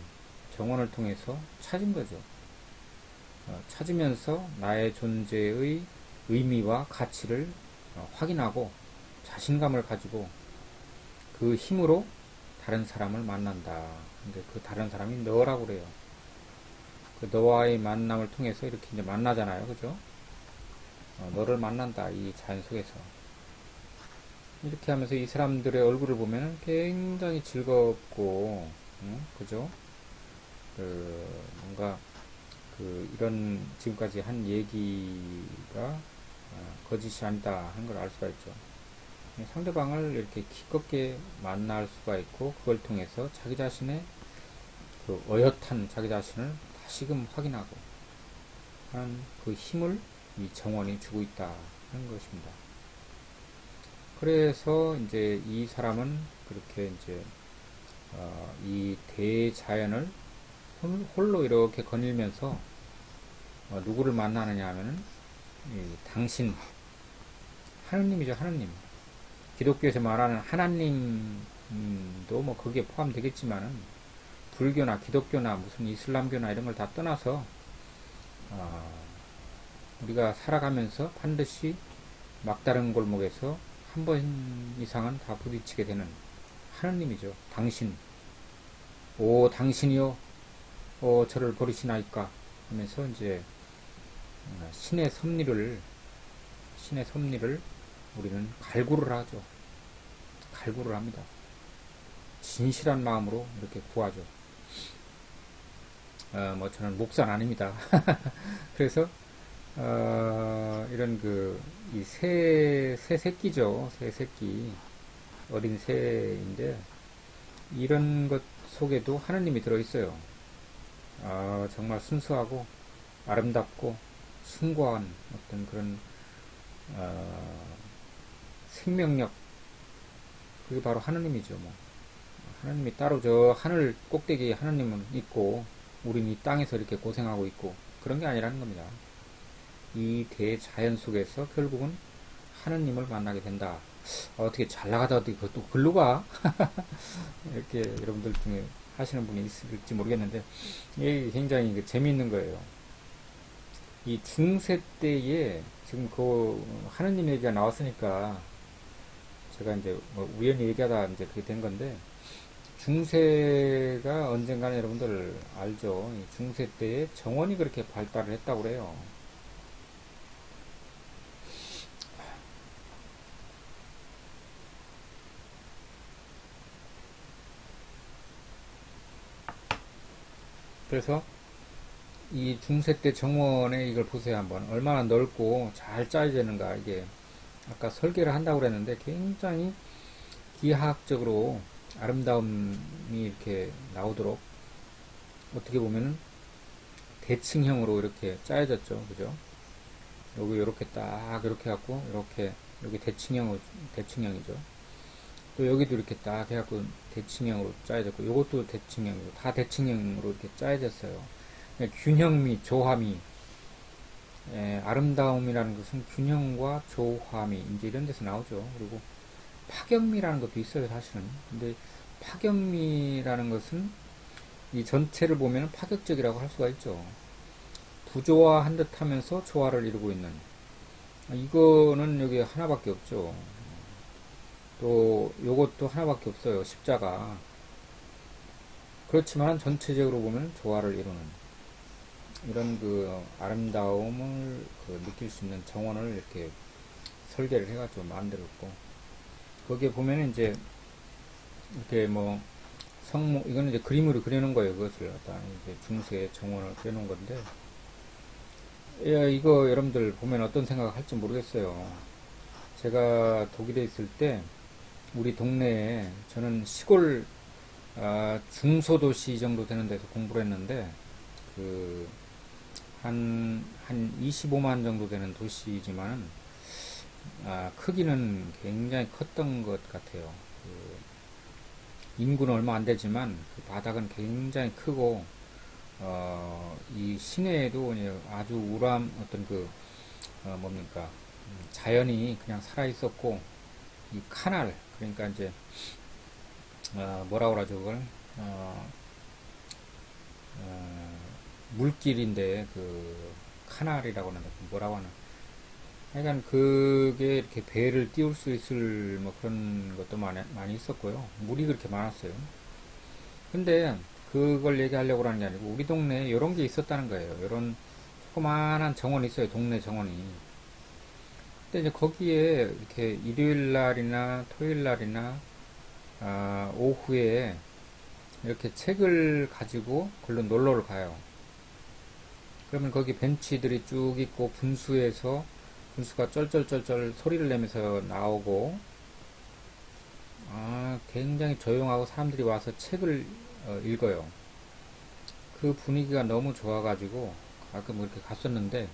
정원을 통해서 찾은 거죠. 찾으면서 나의 존재의 의미와 가치를 확인하고 자신감을 가지고 그 힘으로 다른 사람을 만난다. 근데 그 다른 사람이 너라고 그래요. 그 너와의 만남을 통해서 이렇게 이제 만나잖아요. 그죠? 너를 만난다. 이 자연 속에서. 이렇게 하면서 이 사람들의 얼굴을 보면 굉장히 즐겁고, 그죠? 뭔가, 이런 지금까지 한 얘기가 거짓이 아니다 하는 걸 알 수가 있죠. 상대방을 이렇게 기껍게 만날 수가 있고, 그걸 통해서 자기 자신의 그 어엿한 자기 자신을 다시금 확인하고 하는 그 힘을 이 정원이 주고 있다 하는 것입니다. 그래서 이제 이 사람은 그렇게 이제 이 대자연을 홀로 이렇게 거닐면서 누구를 만나느냐 하면은 당신 하느님이죠. 하느님. 기독교에서 말하는 하나님도 뭐 거기에 포함되겠지만은 불교나 기독교나 무슨 이슬람교나 이런 걸 다 떠나서 우리가 살아가면서 반드시 막다른 골목에서 한 번 이상은 다 부딪히게 되는 하느님이죠. 당신. 오 당신이요. 저를 버리시나이까 하면서 이제 신의 섭리를 우리는 갈구를 하죠. 갈구를 합니다. 진실한 마음으로 이렇게 구하죠. 뭐 저는 목사는 아닙니다. 그래서 이런 이 새 새끼죠. 새 새끼. 어린 새인데, 이런 것 속에도 하느님이 들어있어요. 정말 순수하고, 아름답고 숭고한 어떤 그런 생명력, 그게 바로 하느님이죠. 뭐 하느님이 따로 저 하늘 꼭대기에 하느님은 있고 우리는 이 땅에서 이렇게 고생하고 있고 그런 게 아니라는 겁니다. 이 대자연 속에서 결국은 하느님을 만나게 된다. 어떻게 잘 나가다 어떻게 그것도 글로 가? 이렇게 여러분들 중에 하시는 분이 있을지 모르겠는데 이게 굉장히 재미있는 거예요. 이 중세 때에 지금 그 하느님 얘기가 나왔으니까 제가 이제 뭐 우연히 얘기하다 이제 그게 된 건데, 중세가 언젠가는 여러분들 알죠? 이 중세 때에 정원이 그렇게 발달을 했다고 그래요. 그래서 이 중세 때 정원에 이걸 보세요. 한번 얼마나 넓고 잘 짜여지는가. 이게 아까 설계를 한다고 그랬는데 굉장히 기하학적으로 아름다움이 이렇게 나오도록 어떻게 보면은 대칭형으로 이렇게 짜여졌죠. 그죠? 여기 이렇게 딱 이렇게 해갖고 이렇게 여기 대칭형이죠. 또 여기도 이렇게 딱 해갖고 대칭형으로 짜여졌고 요것도 대칭형이고 다 대칭형으로 이렇게 짜여졌어요. 균형미, 조화미, 아름다움이라는 것은 균형과 조화미 이제 이런 데서 나오죠. 그리고 파격미라는 것도 있어요, 사실은. 근데 파격미라는 것은 이 전체를 보면 파격적이라고 할 수가 있죠. 부조화한 듯 하면서 조화를 이루고 있는. 이거는 여기 하나밖에 없죠. 또 요것도 하나밖에 없어요. 십자가. 그렇지만 전체적으로 보면 조화를 이루는 이런 그 아름다움을 그 느낄 수 있는 정원을 이렇게 설계를 해가지고 만들었고, 거기에 보면 이제 이렇게 뭐 성모, 이거는 이제 그림으로 그리는 거예요. 그것을 갖다 이제 중세 정원을 그려놓은 건데, 이거 여러분들 보면 어떤 생각을 할지 모르겠어요. 제가 독일에 있을 때 우리 동네에, 저는 시골 중소도시 정도 되는 데서 공부를 했는데 그 한 25만 정도 되는 도시지만은 크기는 굉장히 컸던 것 같아요. 인구는 얼마 안 되지만 그 바닥은 굉장히 크고 이 시내에도 아주 우람 어떤 그 뭡니까 자연이 그냥 살아 있었고, 이 카날, 그러니까 이제 뭐라 그러죠 그걸 물길인데 그 카날이라고 하는데 뭐라고 하나, 하여간 그게 이렇게 배를 띄울 수 있을 뭐 그런 것도 많이 있었고요. 물이 그렇게 많았어요. 근데 그걸 얘기하려고 하는 게 아니고 우리 동네에 이런 게 있었다는 거예요. 이런 조그마한 정원이 있어요. 동네 정원이. 근데 이제 거기에 이렇게 일요일 날이나 토요일 날이나 오후에 이렇게 책을 가지고 걸로 놀러를 가요. 그러면 거기 벤치들이 쭉 있고 분수가 쩔쩔쩔쩔 소리를 내면서 나오고, 굉장히 조용하고 사람들이 와서 책을 읽어요. 그 분위기가 너무 좋아가지고 가끔 이렇게 갔었는데,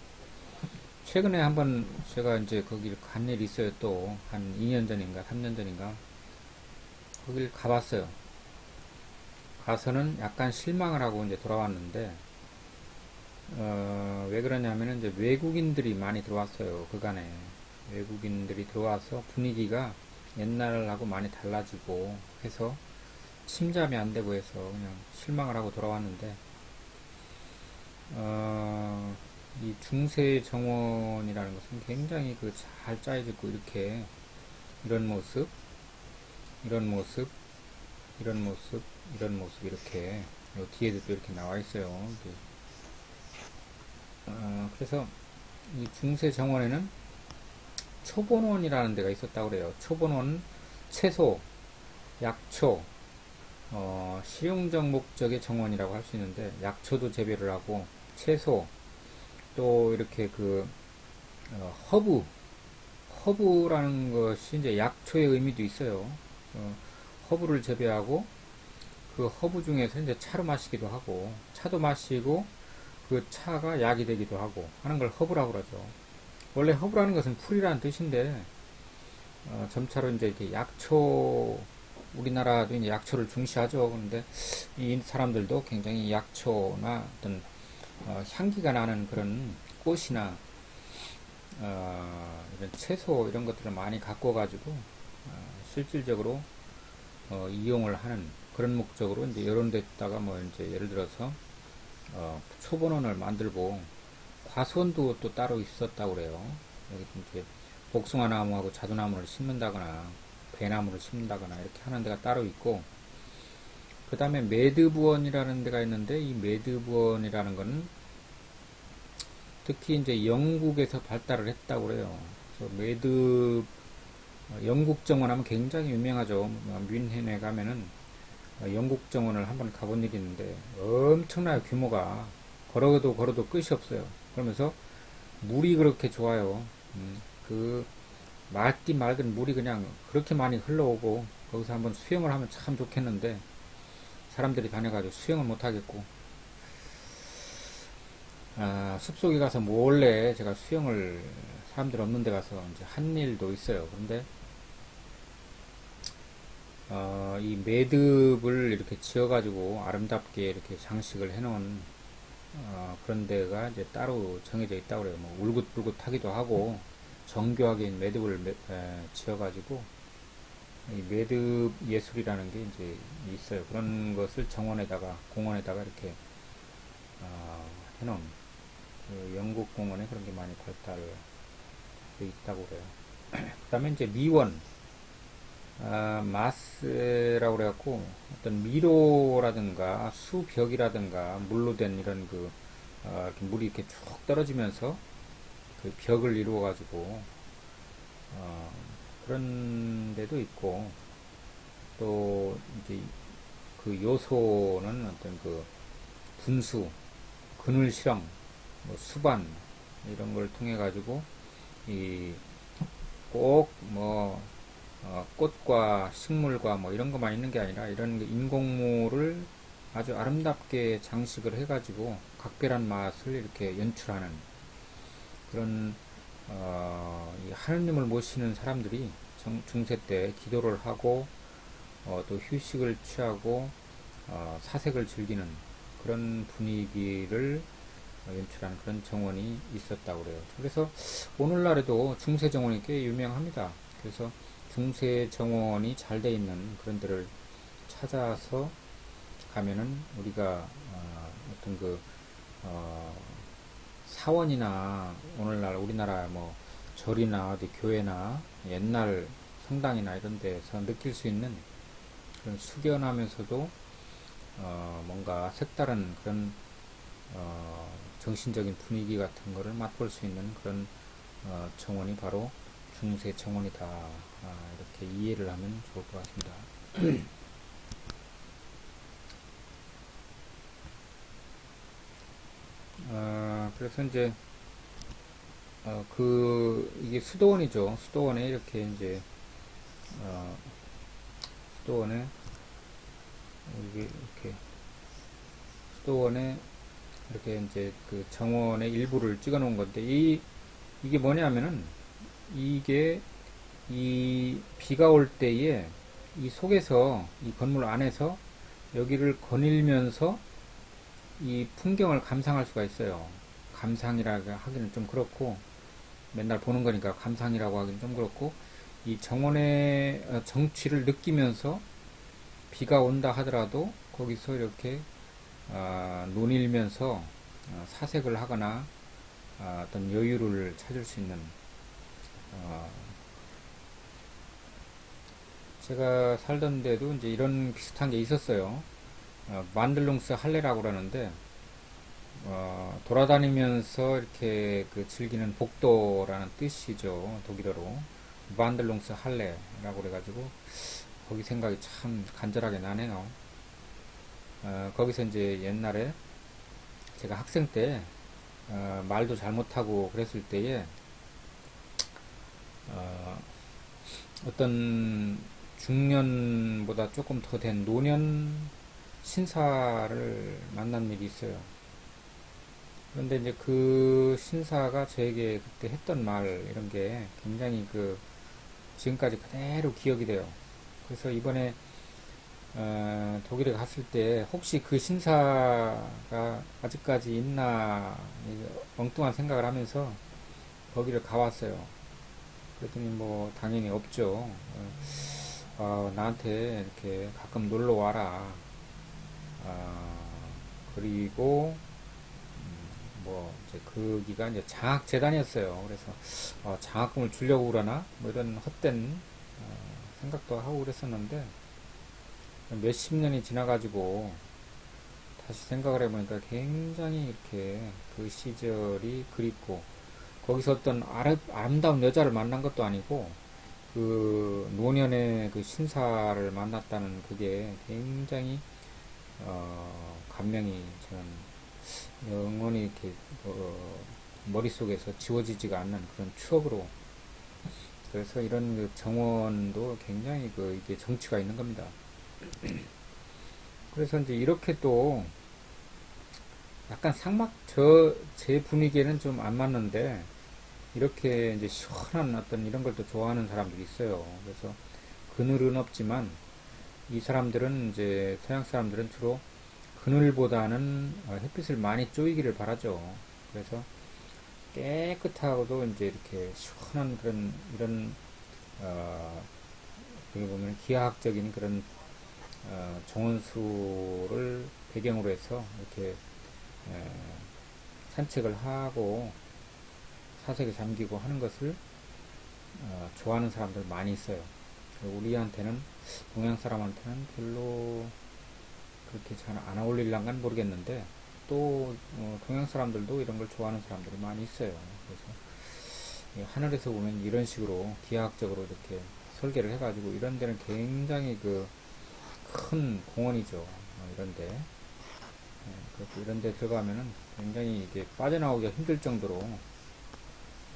최근에 한번 제가 이제 거기를 간 일이 있어요. 또 한 2년 전인가 3년 전인가 거기를 가봤어요. 가서는 약간 실망을 하고 이제 돌아왔는데, 왜 그러냐면은 이제 외국인들이 많이 들어왔어요. 그간에 외국인들이 들어와서 분위기가 옛날하고 많이 달라지고 해서 침잠이 안 되고 해서 그냥 실망을 하고 돌아왔는데, 이 중세 정원이라는 것은 굉장히 그 잘 짜여지고 이렇게 이런 모습, 이런 모습, 이런 모습, 이런 모습 이렇게 요 뒤에도 또 이렇게 나와 있어요. 그래서 이 중세 정원에는 초본원이라는 데가 있었다고 그래요. 초본원, 채소, 약초, 실용적 목적의 정원이라고 할 수 있는데, 약초도 재배를 하고 채소, 또 이렇게 그 허브라는 것이 이제 약초의 의미도 있어요. 허브를 재배하고 그 허브 중에서 이제 차로 마시기도 하고 차도 마시고 그 차가 약이 되기도 하고 하는 걸 허브라고 그러죠. 원래 허브라는 것은 풀이라는 뜻인데 점차로 이제 이렇게 약초, 우리나라도 이제 약초를 중시하죠. 그런데 이 사람들도 굉장히 약초나 어떤 향기가 나는 그런 꽃이나 이런 채소 이런 것들을 많이 갖고 가지고 실질적으로 이용을 하는 그런 목적으로 이제 이런 데다가 뭐 이제 예를 들어서 초본원을 만들고 과수원도 또 따로 있었다고 그래요. 여기 이제 복숭아 나무하고 자두나무를 심는다거나 배나무를 심는다거나 이렇게 하는 데가 따로 있고, 그 다음에 매드부원이라는 데가 있는데, 이 매드부원이라는 거는 특히 이제 영국에서 발달을 했다고 그래요. 그래서 영국 정원 하면 굉장히 유명하죠. 뮌헨에 가면은 영국 정원을 한번 가본 일이 있는데 엄청나요. 규모가 걸어도 걸어도 끝이 없어요. 그러면서 물이 그렇게 좋아요. 그 맑디 맑은 물이 그냥 그렇게 많이 흘러오고, 거기서 한번 수영을 하면 참 좋겠는데 사람들이 다녀가지고 수영을 못 하겠고, 숲속에 가서 몰래 제가 수영을 사람들 없는 데 가서 이제 한 일도 있어요. 그런데 이 매듭을 이렇게 지어가지고 아름답게 이렇게 장식을 해놓은 그런 데가 이제 따로 정해져 있다고 그래요. 뭐 울긋불긋하기도 하고 정교하게 매듭을 지어가지고 이 매듭 예술이라는 게 이제 있어요. 그런 것을 정원에다가 공원에다가 이렇게 해놓은, 그 영국 공원에 그런 게 많이 발달되어 있다고 그래요. 그 다음에 이제 미원, 마스라고 그래갖고 어떤 미로라든가 수벽이라든가 물로 된 이런 이렇게 물이 이렇게 쭉 떨어지면서 그 벽을 이루어 가지고 그런 데도 있고, 또 이제 그 요소는 어떤 그 분수, 그늘 실험, 뭐 수반 이런 걸 통해 가지고 이 꼭 뭐 꽃과 식물과 뭐 이런 것만 있는 게 아니라 이런 인공물을 아주 아름답게 장식을 해가지고 각별한 맛을 이렇게 연출하는 그런 이 하느님을 모시는 사람들이 중세 때 기도를 하고 또 휴식을 취하고 사색을 즐기는 그런 분위기를 연출하는 그런 정원이 있었다고 그래요. 그래서 오늘날에도 중세 정원이 꽤 유명합니다. 그래서 중세 정원이 잘 돼 있는 그런 데를 찾아서 가면은 우리가 어떤 사원이나 오늘날 우리나라 뭐 절이나 어디 교회나 옛날 성당이나 이런 데서 느낄 수 있는 그런 숙연하면서도 뭔가 색다른 그런 정신적인 분위기 같은 거를 맛볼 수 있는 그런 정원이 바로 중세 정원이다. 이렇게 이해를 하면 좋을 것 같습니다. 그래서 이제 이게 수도원이죠. 수도원에 이렇게 이제 수도원에 이게 이렇게 수도원에 이렇게 이제 그 정원의 일부를 찍어 놓은 건데, 이게 뭐냐면은 이게 이 비가 올 때에 이 속에서 이 건물 안에서 여기를 거닐면서 이 풍경을 감상할 수가 있어요. 감상이라고 하기는 좀 그렇고, 맨날 보는 거니까 감상이라고 하기는 좀 그렇고, 이 정원의 정취를 느끼면서 비가 온다 하더라도 거기서 이렇게 논일면서 사색을 하거나 어떤 여유를 찾을 수 있는, 제가 살던 데도 이제 이런 비슷한 게 있었어요. 만들룽스 할레라고 그러는데 돌아다니면서 이렇게 그 즐기는 복도라는 뜻이죠. 독일어로 만들룽스 할레라고 그래가지고 거기 생각이 참 간절하게 나네요. 거기서 이제 옛날에 제가 학생 때 말도 잘못하고 그랬을 때에 어떤 중년보다 조금 더 된 노년 신사를 만난 일이 있어요. 그런데 이제 그 신사가 저에게 그때 했던 말, 이런 게 굉장히 지금까지 그대로 기억이 돼요. 그래서 이번에, 독일에 갔을 때 혹시 그 신사가 아직까지 있나, 엉뚱한 생각을 하면서 거기를 가왔어요. 그랬더니 뭐, 당연히 없죠. 나한테 이렇게 가끔 놀러 와라. 그리고 이제 거기가 이제 장학재단이었어요. 그래서 장학금을 주려고 그러나 뭐 이런 헛된 생각도 하고 그랬었는데, 몇십 년이 지나가지고 다시 생각을 해보니까 굉장히 이렇게 그 시절이 그립고, 거기서 어떤 아름다운 여자를 만난 것도 아니고 그 노년의 그 신사를 만났다는 그게 굉장히 감명이 저는 영원히 이렇게 머릿속에서 지워지지가 않는 그런 추억으로. 그래서 이런 그 정원도 굉장히 이게 정치가 있는 겁니다. 그래서 이제 이렇게 또 약간 제 분위기에는 좀 안 맞는데, 이렇게 이제 시원한 어떤 이런 걸 또 좋아하는 사람들이 있어요. 그래서 그늘은 없지만 이 사람들은, 이제 서양 사람들은 주로 그늘보다는 햇빛을 많이 쬐기를 바라죠. 그래서 깨끗하고도 이제 이렇게 시원한 이런 여기 보면 기하학적인 그런 정원수를 배경으로 해서 이렇게 산책을 하고 사색에 잠기고 하는 것을 좋아하는 사람들 많이 있어요. 우리한테는, 동양 사람한테는 별로 그렇게 잘 안 어울릴란간 모르겠는데, 또 동양 사람들도 이런 걸 좋아하는 사람들이 많이 있어요. 그래서 하늘에서 보면 이런 식으로 기하학적으로 이렇게 설계를 해가지고, 이런 데는 굉장히 큰 공원이죠. 이런데 이런 데 들어가면은 굉장히 이게 빠져나오기가 힘들 정도로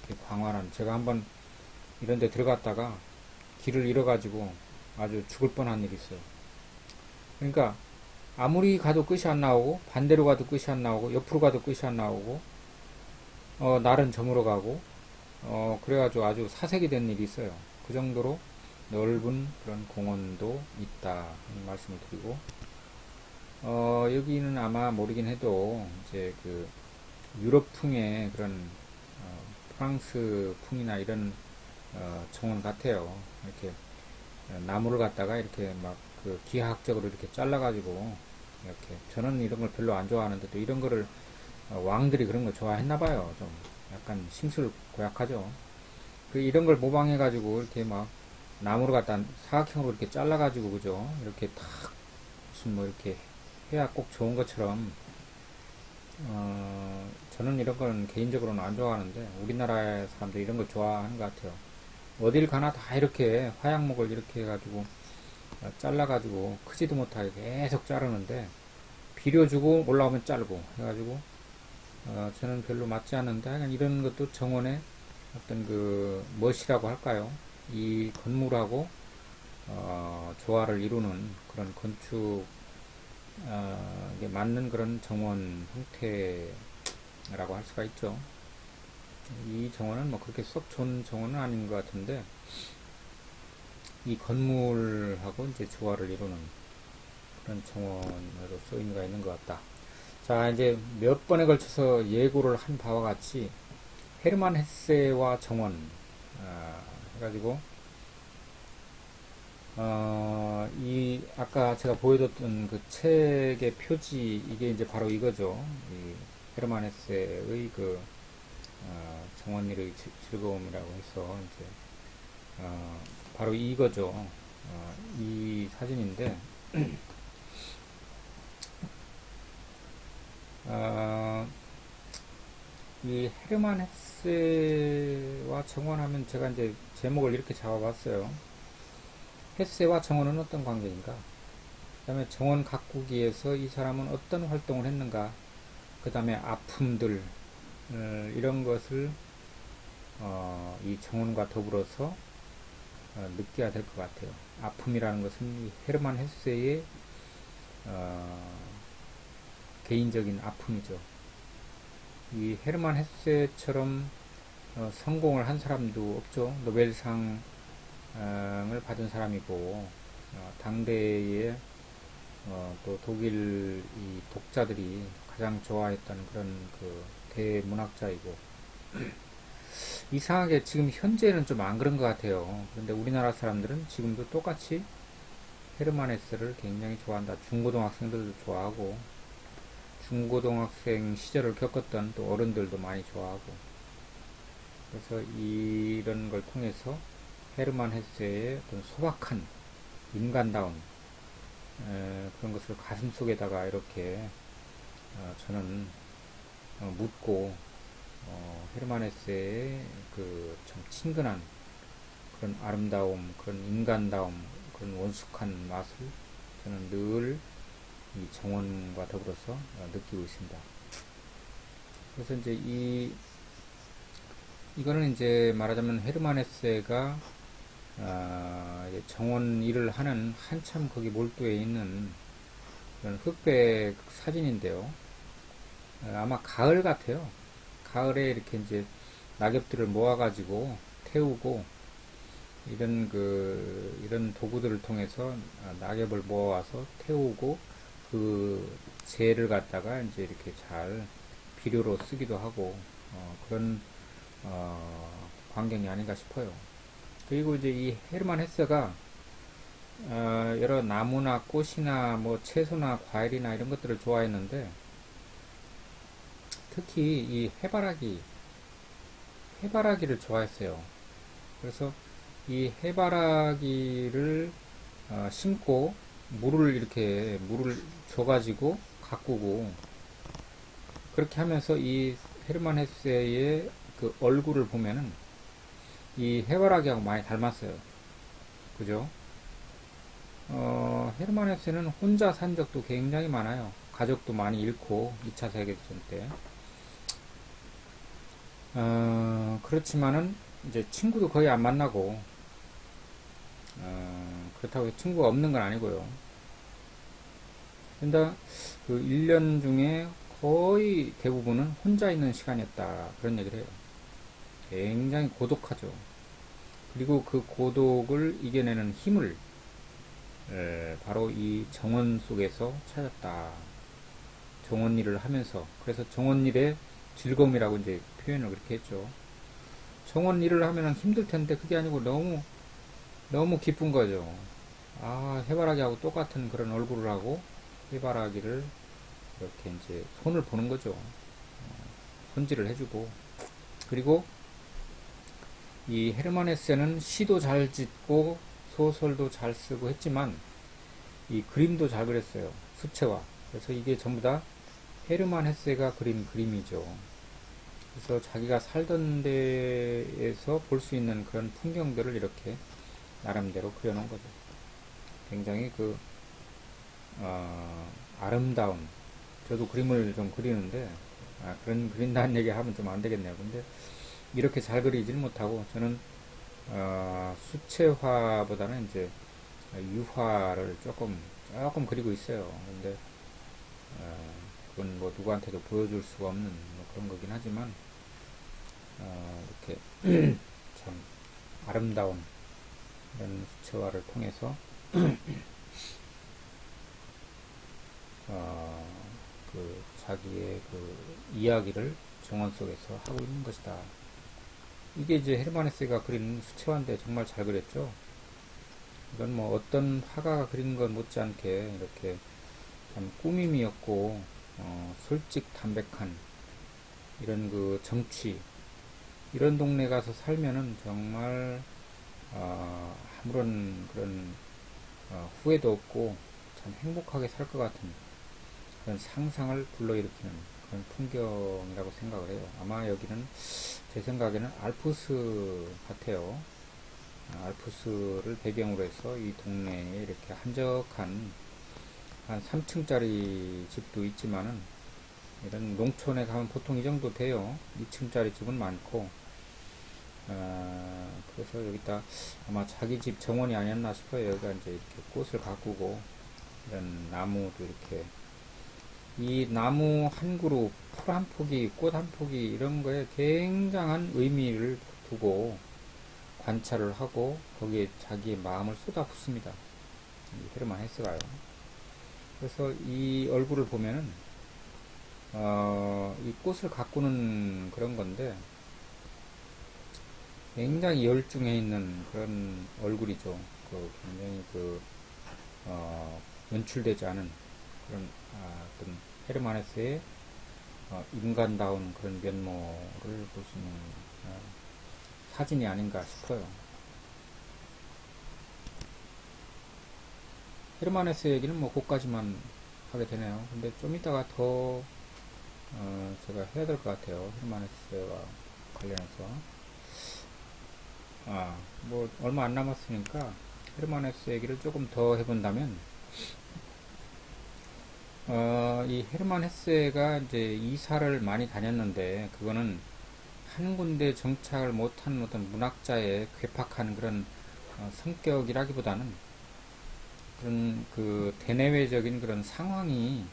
이렇게 광활한, 제가 한번 이런 데 들어갔다가 길을 잃어가지고 아주 죽을 뻔한 일이 있어요. 그러니까 아무리 가도 끝이 안 나오고, 반대로 가도 끝이 안 나오고, 옆으로 가도 끝이 안 나오고, 날은 저물어 가고, 그래가지고 아주 사색이 된 일이 있어요. 그 정도로 넓은 그런 공원도 있다 하는 말씀을 드리고, 여기는 아마 모르긴 해도 이제 유럽풍의 그런 프랑스풍이나 이런 정원 같아요. 이렇게 나무를 갖다가 이렇게 막 기하학적으로 이렇게 잘라가지고, 이렇게, 저는 이런 걸 별로 안 좋아하는데 또 이런 거를 왕들이 그런 거 좋아했나 봐요. 좀 약간 심술 고약하죠. 이런 걸 모방해가지고 이렇게 막 나무를 갖다 사각형으로 이렇게 잘라가지고, 그죠? 이렇게 탁 무슨 뭐 이렇게 해야 꼭 좋은 것처럼, 저는 이런 거는 개인적으로는 안 좋아하는데 우리나라 사람들이 이런 걸 좋아하는 것 같아요. 어딜 가나 다 이렇게 화양목을 이렇게 해가지고 잘라가지고 크지도 못하게 계속 자르는데, 비료 주고 올라오면 자르고 해가지고 저는 별로 맞지 않는데, 하여간 이런 것도 정원의 어떤 멋이라고 할까요? 이 건물하고 조화를 이루는 그런 건축, 이게 맞는 그런 정원 형태라고 할 수가 있죠. 이 정원은 뭐 그렇게 썩 좋은 정원은 아닌 것 같은데, 이 건물하고 이제 조화를 이루는 그런 정원으로서 의미가 있는 것 같다. 자, 이제 몇 번에 걸쳐서 예고를 한 바와 같이 헤르만 헤세와 정원, 해가지고 아까 제가 보여줬던 그 책의 표지, 이게 이제 바로 이거죠. 이 헤르만 헤세의 정원일의 즐거움이라고 해서 이제 바로 이거죠. 이 사진인데, 이 헤르만 헤세와 정원하면 제가 이제 제목을 이렇게 잡아봤어요. 헤세와 정원은 어떤 관계인가? 그 다음에 정원 가꾸기에서 이 사람은 어떤 활동을 했는가? 그 다음에 아픔들, 이런 것을 이 정원과 더불어서 느껴야 될 것 같아요. 아픔이라는 것은 헤르만 헤세의 개인적인 아픔이죠. 이 헤르만 헤세처럼 성공을 한 사람도 없죠. 노벨상을 받은 사람이고 당대에 또 독일 이 독자들이 가장 좋아했던 그런 그 대문학자이고 이상하게 지금 현재는 좀 안 그런 것 같아요. 그런데 우리나라 사람들은 지금도 똑같이 헤르만 헤세를 굉장히 좋아한다. 중고등학생들도 좋아하고 중고등학생 시절을 겪었던 또 어른들도 많이 좋아하고 그래서 이런 걸 통해서 헤르만 헤세의 어떤 소박한 인간다운 그런 것을 가슴 속에다가 이렇게 저는 묻고 헤르만 헤세의 그 참 친근한 그런 아름다움, 그런 인간다움, 그런 원숙한 맛을 저는 늘 이 정원과 더불어서 느끼고 있습니다. 그래서 이제 이거는 이제 말하자면 헤르만 헤세가 정원 일을 하는 한참 거기 몰두해 있는 그런 흑백 사진인데요. 아마 가을 같아요. 가을에 이렇게 이제 낙엽들을 모아가지고 태우고 이런 도구들을 통해서 낙엽을 모아와서 태우고 그 재를 갖다가 이제 이렇게 잘 비료로 쓰기도 하고 그런 광경이 아닌가 싶어요. 그리고 이제 이 헤르만 헤세가 여러 나무나 꽃이나 뭐 채소나 과일이나 이런 것들을 좋아했는데 특히 이 해바라기를 좋아했어요. 그래서 이 해바라기를 심고 물을 줘가지고 가꾸고 그렇게 하면서 이 헤르만 헤세의 그 얼굴을 보면은 이 해바라기하고 많이 닮았어요. 그죠? 헤르만 헤세는 혼자 산 적도 굉장히 많아요. 가족도 많이 잃고 2차 세계대전 때. 그렇지만은 이제 친구도 거의 안 만나고 그렇다고 친구가 없는 건 아니고요. 근데 그 1년 중에 거의 대부분은 혼자 있는 시간이었다. 그런 얘기를 해요. 굉장히 고독하죠. 그리고 그 고독을 이겨내는 힘을 바로 이 정원 속에서 찾았다. 정원 일을 하면서. 그래서 정원 일의 즐거움이라고 이제 표현을 그렇게 했죠. 정원 일을 하면 힘들 텐데 그게 아니고 너무 기쁜 거죠. 해바라기하고 똑같은 그런 얼굴을 하고 해바라기를 이렇게 이제 손을 보는 거죠. 손질을 해주고 그리고 이 헤르만 헤세는 시도 잘 짓고 소설도 잘 쓰고 했지만 이 그림도 잘 그렸어요. 수채화. 그래서 이게 전부 다 헤르만 헤세가 그린 그림이죠. 그래서 자기가 살던 데에서 볼 수 있는 그런 풍경들을 이렇게 나름대로 그려놓은 거죠. 굉장히 아름다운, 저도 그림을 좀 그리는데, 그린다는 얘기 하면 좀 안 되겠네요. 근데 이렇게 잘 그리질 못하고, 저는, 수채화보다는 이제 유화를 조금 그리고 있어요. 근데, 그건 뭐 누구한테도 보여줄 수가 없는 뭐 그런 거긴 하지만, 이렇게 참 아름다운 이런 수채화를 통해서 자기의 그 이야기를 정원 속에서 하고 있는 것이다. 이게 이제 헤르만 헤세가 그린 수채화인데 정말 잘 그렸죠. 이건 뭐 어떤 화가가 그린 것 못지않게 이렇게 참 꾸밈이었고 솔직 담백한 이런 그 정취 이런 동네 가서 살면은 정말 아무런 그런 후회도 없고 참 행복하게 살 것 같은 그런 상상을 불러일으키는 그런 풍경이라고 생각을 해요. 아마 여기는 제 생각에는 알프스 같아요. 알프스를 배경으로 해서 이 동네에 이렇게 한적한 한 3층짜리 집도 있지만은 이런 농촌에 가면 보통 이 정도 돼요. 2층짜리 집은 많고 그래서 여기다 아마 자기 집 정원이 아니었나 싶어요. 여기가 이제 이렇게 꽃을 가꾸고 이런 나무도 이렇게 이 나무 한 그루, 풀 한 포기, 꽃 한 포기 이런 거에 굉장한 의미를 두고 관찰을 하고 거기에 자기의 마음을 쏟아붓습니다. 헤르만 헤세가요. 그래서 이 얼굴을 보면은 이 꽃을 가꾸는 그런 건데 굉장히 열중해 있는 그런 얼굴이죠. 굉장히 연출되지 않은 그런 어떤 헤르만 헤세의 인간다운 그런 면모를 볼 수 있는 사진이 아닌가 싶어요. 헤르만 헤세 얘기는 뭐 그까지만 하게 되네요. 근데 좀 이따가 더 제가 해야 될 것 같아요. 헤르만 헤세와 관련해서. 뭐 얼마 안 남았으니까 헤르만 헤세 얘기를 조금 더 해본다면 이 헤르만 헤세가 이제 이사를 많이 다녔는데 그거는 한 군데 정착을 못한 어떤 문학자의 괴팍한 그런 성격이라기보다는 그런 대내외적인 그런 상황이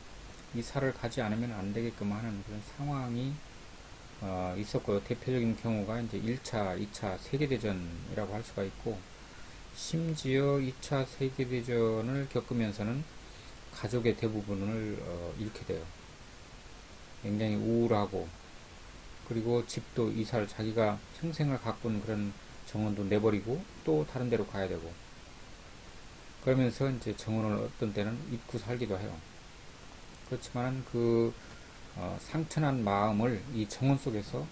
이사를 가지 않으면 안 되게끔 하는 그런 상황이 있었고요. 대표적인 경우가 이제 1차, 2차 세계대전이라고 할 수가 있고, 심지어 2차 세계대전을 겪으면서는 가족의 대부분을 잃게 돼요. 굉장히 우울하고, 그리고 집도 이사를 자기가 평생을 가꾼 그런 정원도 내버리고 또 다른 데로 가야 되고, 그러면서 이제 정원을 어떤 때는 잊고 살기도 해요. 그렇지만 상처난 마음을 이 정원 속에서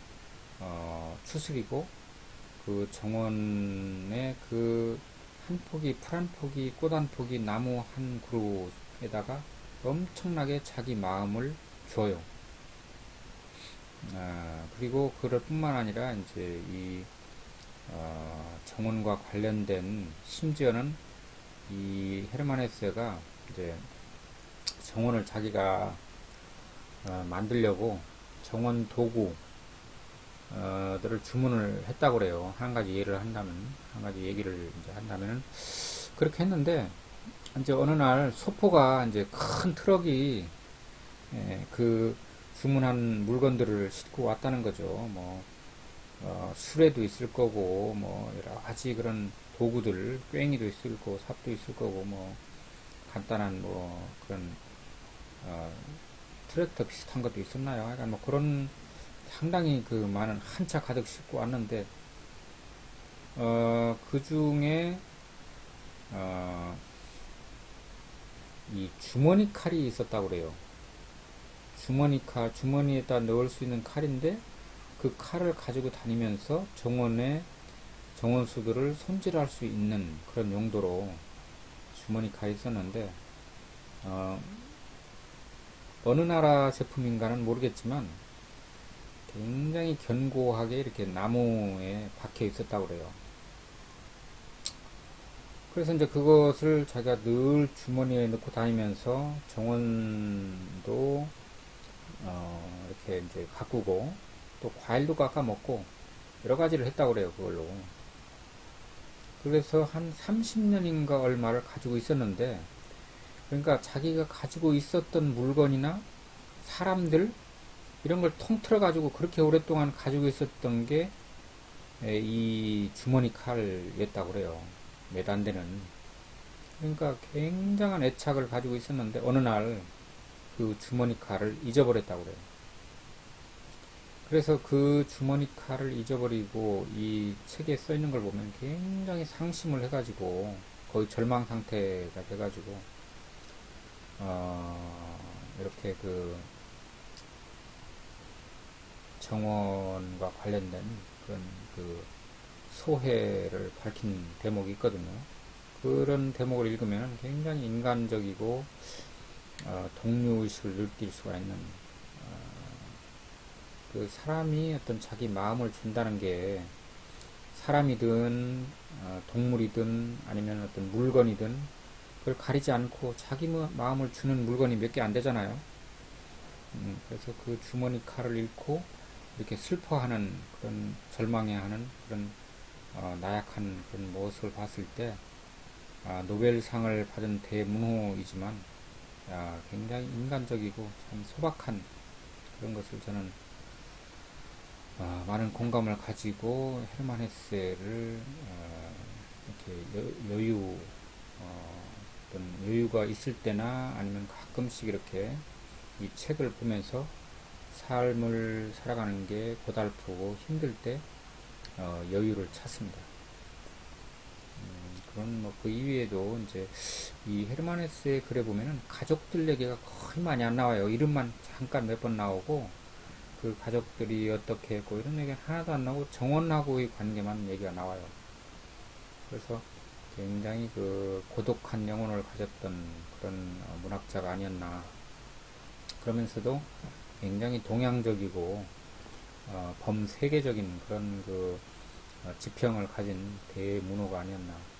추스리고 그 정원의 한 포기, 풀 한 포기, 꽃 한 포기, 나무 한 그루에다가 엄청나게 자기 마음을 줘요. 그리고 그럴 뿐만 아니라 이제 이 정원과 관련된 심지어는 이 헤르만 헤세가 이제 정원을 자기가 만들려고 정원 도구들을 주문을 했다고 그래요. 한 가지 얘기를 이제 한다면은 그렇게 했는데 이제 어느 날 소포가 이제 큰 트럭이 그 주문한 물건들을 싣고 왔다는 거죠. 뭐 수레도 있을 거고 뭐 여러 가지 그런 도구들, 꽹이도 있을 거고 삽도 있을 거고 뭐 간단한 뭐 그런 트랙터 비슷한 것도 있었나요? 약간 뭐 그런 상당히 많은 한 차 가득 싣고 왔는데 그 중에 이 주머니 칼이 있었다고 그래요. 주머니에다 넣을 수 있는 칼인데 그 칼을 가지고 다니면서 정원수들을 손질할 수 있는 그런 용도로 주머니 칼이 있었는데 어느 나라 제품인가는 모르겠지만 굉장히 견고하게 이렇게 나무에 박혀 있었다고 그래요. 그래서 이제 그것을 자기가 늘 주머니에 넣고 다니면서 정원도 이렇게 이제 가꾸고 또 과일도 깎아 먹고 여러 가지를 했다고 그래요. 그걸로. 그래서 한 30년인가 얼마를 가지고 있었는데 그러니까 자기가 가지고 있었던 물건이나 사람들 이런 걸 통틀어 가지고 그렇게 오랫동안 가지고 있었던 게 이 주머니 칼이었다고 그래요. 몇 안 되는. 그러니까 굉장한 애착을 가지고 있었는데 어느 날 그 주머니 칼을 잊어버렸다고 그래요. 그래서 그 주머니 칼을 잊어버리고 이 책에 써 있는 걸 보면 굉장히 상심을 해가지고 거의 절망 상태가 돼가지고 이렇게 정원과 관련된 그런 소회를 밝힌 대목이 있거든요. 그런 대목을 읽으면 굉장히 인간적이고 동료의식을 느낄 수가 있는 사람이 어떤 자기 마음을 준다는 게 사람이든 동물이든 아니면 어떤 물건이든 그걸 가리지 않고 자기 마음을 주는 물건이 몇 개 안 되잖아요. 그래서 그 주머니 칼을 잃고 이렇게 슬퍼하는 그런 절망해하는 그런 나약한 그런 모습을 봤을 때 노벨상을 받은 대문호이지만 야, 굉장히 인간적이고 참 소박한 그런 것을 저는 많은 공감을 가지고 헤르만 헤세를 이렇게 여유 어떤 여유가 있을 때나 아니면 가끔씩 이렇게 이 책을 보면서 삶을 살아가는 게 고달프고 힘들 때 여유를 찾습니다. 그런 뭐 그 이외에도 이제 이 헤르만 헤세의 글에 보면은 가족들 얘기가 거의 많이 안 나와요. 이름만 잠깐 몇 번 나오고 그 가족들이 어떻게 했고 이런 얘기는 하나도 안 나오고 정원하고의 관계만 얘기가 나와요. 그래서 굉장히 그 고독한 영혼을 가졌던 그런 문학자가 아니었나. 그러면서도 굉장히 동양적이고 범세계적인 그런 그 지평을 가진 대문호가 아니었나.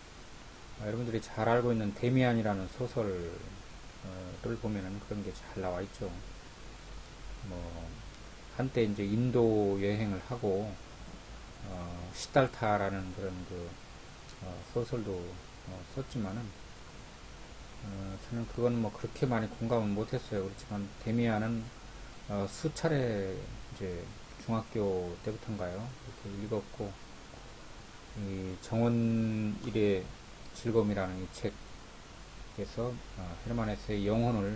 여러분들이 잘 알고 있는 데미안이라는 소설을 보면은 그런 게 잘 나와 있죠. 뭐 한때 이제 인도 여행을 하고 시달타라는 그런 그 소설도 썼지만은 저는 그건 뭐 그렇게 많이 공감은 못했어요. 그렇지만 데미안은 수차례 이제 중학교 때부터인가요? 이렇게 읽었고 이 정원 일의 즐거움이라는 이 책에서 헤르만 헤세의 영혼을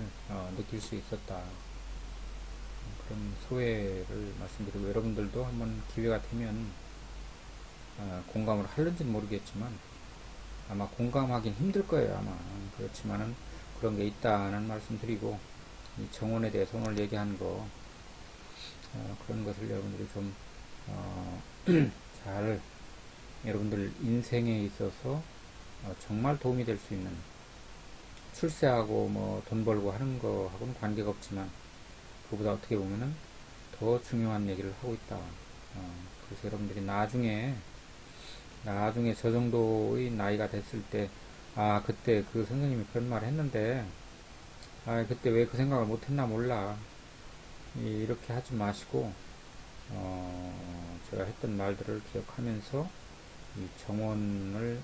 느낄 수 있었다. 그런 소회를 말씀드리고 여러분들도 한번 기회가 되면 공감을 하는지는 모르겠지만 아마 공감하긴 힘들 거예요. 아마 그렇지만은 그런 게 있다는 말씀드리고 이 정원에 대해서 오늘 얘기한 거 그런 것을 여러분들이 좀 잘 여러분들 인생에 있어서 정말 도움이 될 수 있는 출세하고 뭐 돈 벌고 하는 거하고는 관계가 없지만 그보다 어떻게 보면은 더 중요한 얘기를 하고 있다. 그래서 여러분들이 나중에 저 정도의 나이가 됐을 때, 그때 그 선생님이 그런 말 했는데, 그때 왜 그 생각을 못 했나 몰라. 이렇게 하지 마시고, 제가 했던 말들을 기억하면서 이 정원을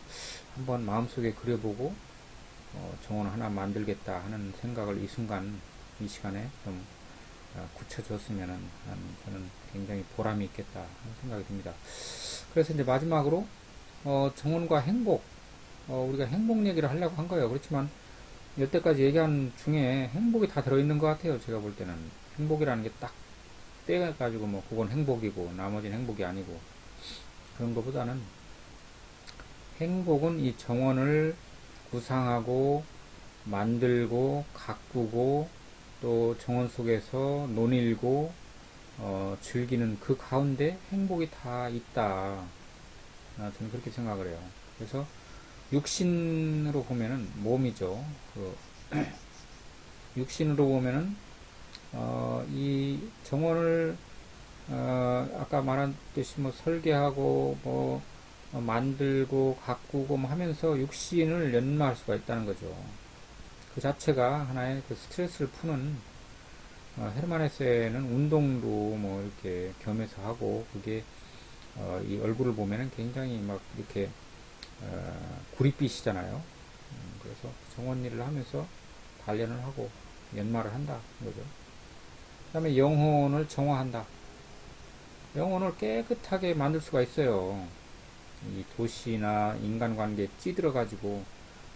한번 마음속에 그려보고, 정원 하나 만들겠다 하는 생각을 이 순간, 이 시간에 좀 굳혀줬으면 저는 굉장히 보람이 있겠다 하는 생각이 듭니다. 그래서 이제 마지막으로 정원과 행복, 우리가 행복 얘기를 하려고 한 거예요. 그렇지만 여태까지 얘기한 중에 행복이 다 들어있는 것 같아요. 제가 볼 때는 행복이라는 게 딱 떼가지고 뭐 그건 행복이고 나머지는 행복이 아니고 그런 것보다는 행복은 이 정원을 구상하고 만들고 가꾸고 또 정원 속에서 논일고 즐기는 그 가운데 행복이 다 있다. 저는 그렇게 생각을 해요. 그래서 육신으로 보면은 몸이죠. 그 육신으로 보면은 이 정원을 아까 말한듯이 뭐 설계하고 뭐 만들고 가꾸고 뭐 하면서 육신을 연마할 수가 있다는 거죠. 그 자체가 하나의 그 스트레스를 푸는 헤르만 헤세는 운동도 뭐 이렇게 겸해서 하고 그게 이 얼굴을 보면은 굉장히 막 이렇게 구릿빛이잖아요. 그래서 정원 일을 하면서 단련을 하고 연마를 한다 거죠. 그 다음에 영혼을 정화한다. 영혼을 깨끗하게 만들 수가 있어요. 이 도시나 인간관계에 찌들어가지고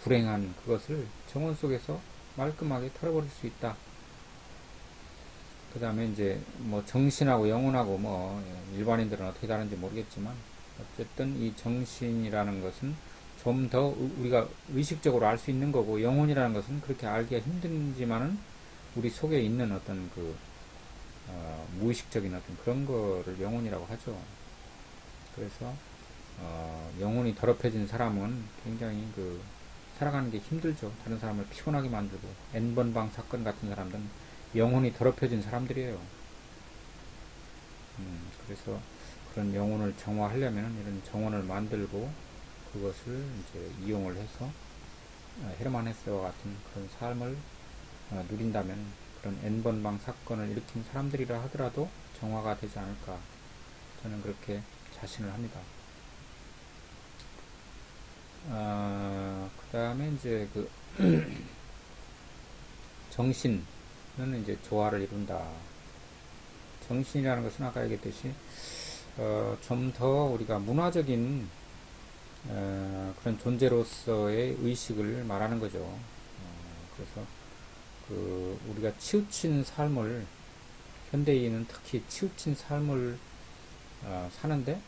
불행한 그것을 정원 속에서 말끔하게 털어버릴 수 있다. 그 다음에 이제 뭐 정신하고 영혼하고 뭐 일반인들은 어떻게 다른지 모르겠지만 어쨌든 이 정신이라는 것은 좀 더 우리가 의식적으로 알 수 있는 거고 영혼이라는 것은 그렇게 알기가 힘든지만은 우리 속에 있는 어떤 그 무의식적인 어떤 그런 거를 영혼이라고 하죠. 그래서 영혼이 더럽혀진 사람은 굉장히 그 살아가는 게 힘들죠. 다른 사람을 피곤하게 만들고 N번방 사건 같은 사람들은 영혼이 더럽혀진 사람들이에요. 그래서 그런 영혼을 정화하려면 이런 정원을 만들고 그것을 이제 이용을 해서 헤르만 헤세와 같은 그런 삶을 누린다면 그런 N번방 사건을 일으킨 사람들이라 하더라도 정화가 되지 않을까 저는 그렇게 자신을 합니다. 그 다음에 이제 그 정신은 이제 조화를 이룬다. 정신이라는 것은 아까 얘기했듯이 좀 더 우리가 문화적인 그런 존재로서의 의식을 말하는 거죠. 그래서 우리가 치우친 삶을, 현대인은 특히 치우친 삶을 사는데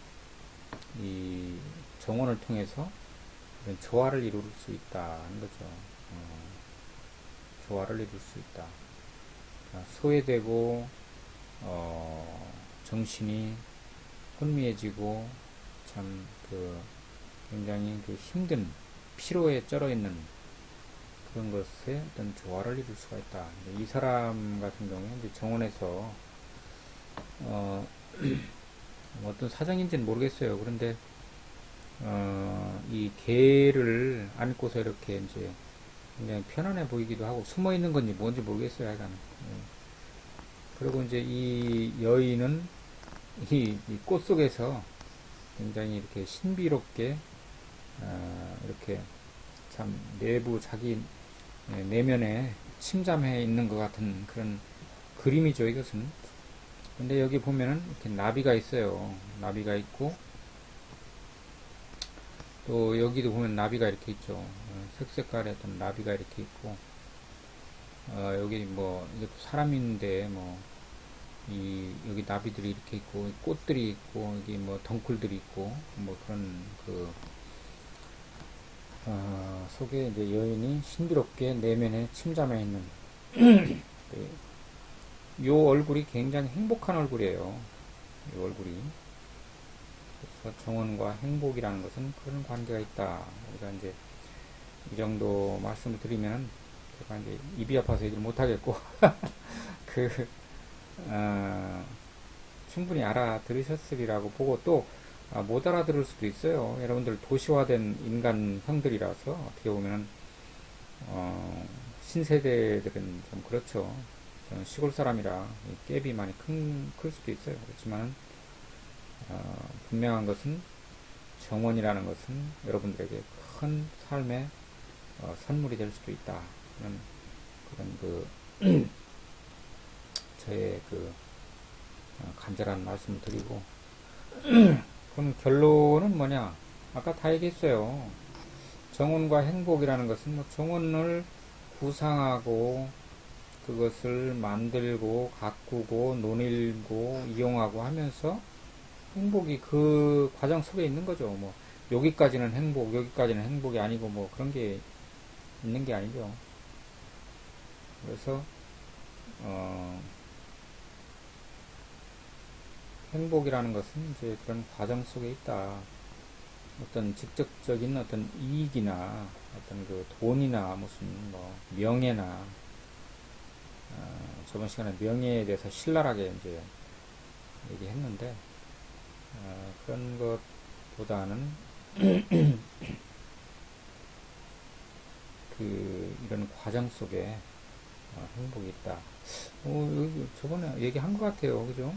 이 정원을 통해서 이런 조화를 이룰 수 있다는 거죠. 조화를 이룰 수 있다. 소외되고 정신이 혼미해지고 참 굉장히 힘든 피로에 쩔어 있는 그런 것에 어떤 조화를 이룰 수가 있다. 이 사람 같은 경우에 이제 정원에서 어떤 사정인지는 모르겠어요. 그런데 이 개를 안고서 이렇게 이제 굉장히 편안해 보이기도 하고, 숨어 있는 건지 뭔지 모르겠어요. 약간. 그리고 이제 이 여인은 이 꽃 속에서 굉장히 이렇게 신비롭게 이렇게 참 내부 자기 내면에 침잠해 있는 것 같은 그런 그림이죠, 이것은. 근데 여기 보면은 이렇게 나비가 있어요. 나비가 있고, 또 여기도 보면 나비가 이렇게 있죠. 색색깔의 어떤 나비가 이렇게 있고, 여기 뭐 이것도 사람인데 뭐 여기 나비들이 이렇게 있고, 꽃들이 있고, 여기 뭐 덩굴들이 있고, 뭐 그런 속에 이제 여인이 신비롭게 내면에 침잠해 있는 요 얼굴이 굉장히 행복한 얼굴이에요. 이 얼굴이. 그래서 정원과 행복이라는 것은 그런 관계가 있다. 우리가 이제 이 정도 말씀을 드리면 제가 이제 입이 아파서 얘기를 못 하겠고 그 충분히 알아들으셨으리라고 보고, 또 못 알아들을 수도 있어요. 여러분들 도시화된 인간형들이라서 어떻게 보면 신세대들은 좀 그렇죠. 저는 시골 사람이라 갭이 많이 클 수도 있어요. 그렇지만 분명한 것은 정원이라는 것은 여러분들에게 큰 삶의 선물이 될 수도 있다. 그런 저의 간절한 말씀을 드리고, 그럼 결론은 뭐냐? 아까 다 얘기했어요. 정원과 행복이라는 것은 뭐 정원을 구상하고 그것을 만들고 가꾸고 논일고 이용하고 하면서 행복이 그 과정 속에 있는 거죠. 뭐 여기까지는 행복, 여기까지는 행복이 아니고 뭐 그런 게 있는 게 아니죠. 그래서 행복이라는 것은 이제 그런 과정 속에 있다. 어떤 직접적인 어떤 이익이나 어떤 돈이나 무슨 뭐 명예나 저번 시간에 명예에 대해서 신랄하게 이제 얘기했는데 그런 것보다는 이런 과정 속에 행복이 있다. 저번에 얘기한 것 같아요. 그죠?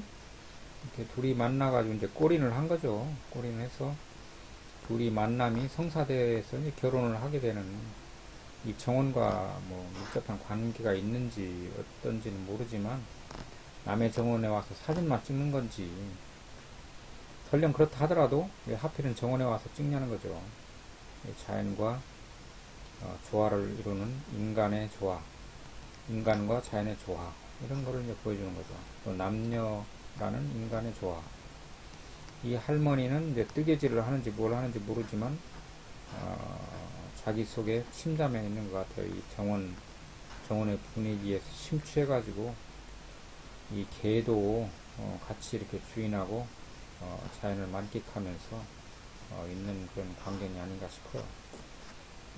이렇게 둘이 만나가지고 이제 꼬린을 한 거죠. 꼬린을 해서 둘이 만남이 성사돼서 이제 결혼을 하게 되는, 이 정원과 뭐 밀접한 관계가 있는지 어떤지는 모르지만 남의 정원에 와서 사진만 찍는 건지, 설령 그렇다 하더라도 왜 하필은 정원에 와서 찍냐는 거죠. 자연과 조화를 이루는 인간의 조화, 인간과 자연의 조화, 이런 거를 이제 보여주는 거죠. 또 남녀라는 인간의 조화. 이 할머니는 이제 뜨개질을 하는지 뭘 하는지 모르지만 자기 속에 침잠해 있는 것 같아요. 이 정원의 분위기에 심취해가지고 이 개도 같이 이렇게 주인하고 자연을 만끽하면서 있는 그런 광경이 아닌가 싶어요.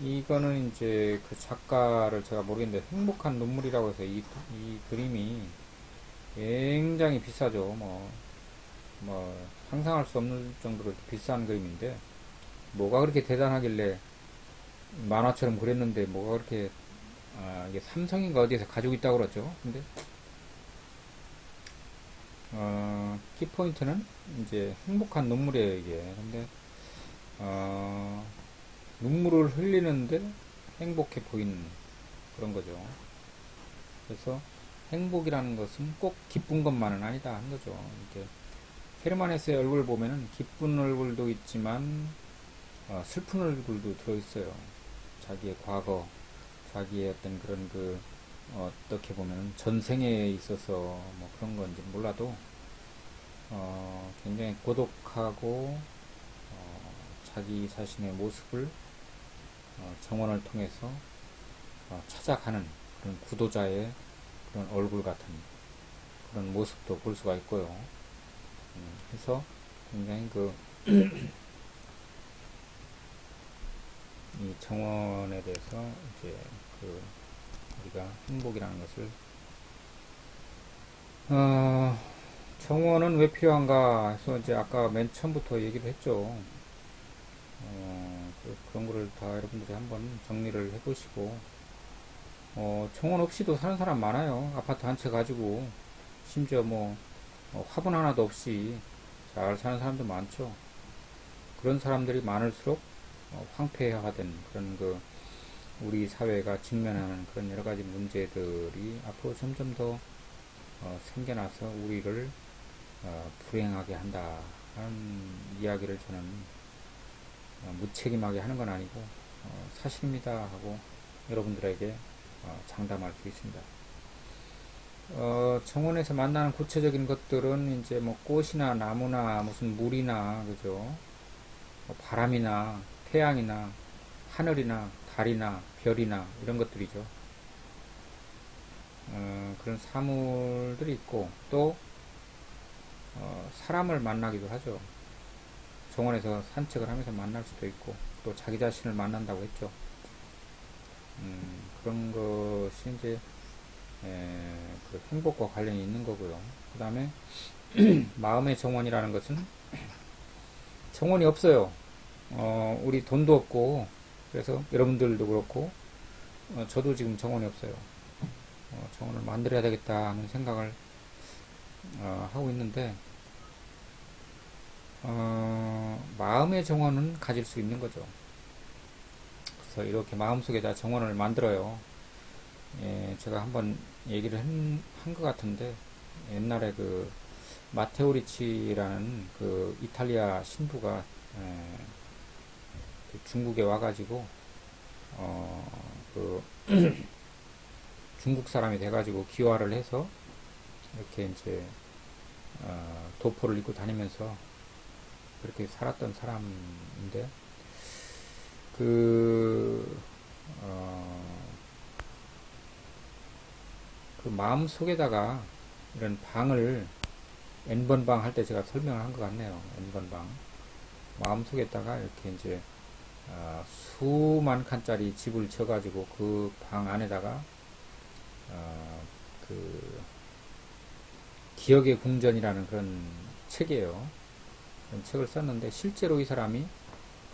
이거는 이제 그 작가를 제가 모르겠는데 행복한 눈물이라고 해서 이 그림이 굉장히 비싸죠. 뭐 상상할 수 없는 정도로 비싼 그림인데, 뭐가 그렇게 대단하길래 만화처럼 그렸는데 뭐가 그렇게 이게 삼성인가 어디에서 가지고 있다고 그러죠. 근데 키포인트는 이제 행복한 눈물이에요, 이게. 근데 눈물을 흘리는데 행복해 보이는 그런 거죠. 그래서 행복이라는 것은 꼭 기쁜 것만은 아니다 하는 거죠. 이렇게 헤르만 헤세의 얼굴을 보면은 기쁜 얼굴도 있지만 슬픈 얼굴도 들어있어요. 자기의 과거, 자기의 어떤 그런 어떻게 보면 전생에 있어서 뭐 그런 건지 몰라도 굉장히 고독하고 자기 자신의 모습을 정원을 통해서 찾아가는 그런 구도자의 그런 얼굴 같은 그런 모습도 볼 수가 있고요. 해서 굉장히 이 정원에 대해서 이제 우리가 행복이라는 것을 정원은 왜 필요한가 해서 이제 아까 맨 처음부터 얘기를 했죠. 그런 거를 다 여러분들이 한번 정리를 해보시고 정원 없이도 사는 사람 많아요. 아파트 한 채 가지고 심지어 화분 하나도 없이 잘 사는 사람도 많죠. 그런 사람들이 많을수록 황폐화된 그런 우리 사회가 직면하는 그런 여러 가지 문제들이 앞으로 점점 더 생겨나서 우리를 불행하게 한다 하는 이야기를 저는 무책임하게 하는 건 아니고 사실입니다 하고 여러분들에게 장담할 수 있습니다. 정원에서 만나는 구체적인 것들은 이제 꽃이나 나무나 무슨 물이나 그죠? 바람이나 태양이나 하늘이나 달이나 별이나 이런 것들이죠. 그런 사물들이 있고 또 사람을 만나기도 하죠. 정원에서 산책을 하면서 만날 수도 있고 또 자기 자신을 만난다고 했죠. 그런 것이 이제 그 행복과 관련이 있는 거고요. 그 다음에 마음의 정원이라는 것은 정원이 없어요. 우리 돈도 없고 그래서 여러분들도 그렇고 저도 지금 정원이 없어요. 정원을 만들어야 되겠다 하는 생각을 하고 있는데 마음의 정원은 가질 수 있는 거죠. 그래서 이렇게 마음속에다 정원을 만들어요. 제가 한번 얘기를 한 것 같은데 옛날에 마테오 리치라는 이탈리아 신부가 중국에 와가지고 중국 사람이 돼가지고 기화를 해서 이렇게 이제 도포를 입고 다니면서 그렇게 살았던 사람인데 그 마음 속에다가 이런 방을 n번 방 할 때 제가 설명을 한 것 같네요. n번 방 마음 속에다가 이렇게 이제 수만 칸짜리 집을 지어가지고 그 방 안에다가 기억의 궁전이라는 그런 책이에요. 그런 책을 썼는데 실제로 이 사람이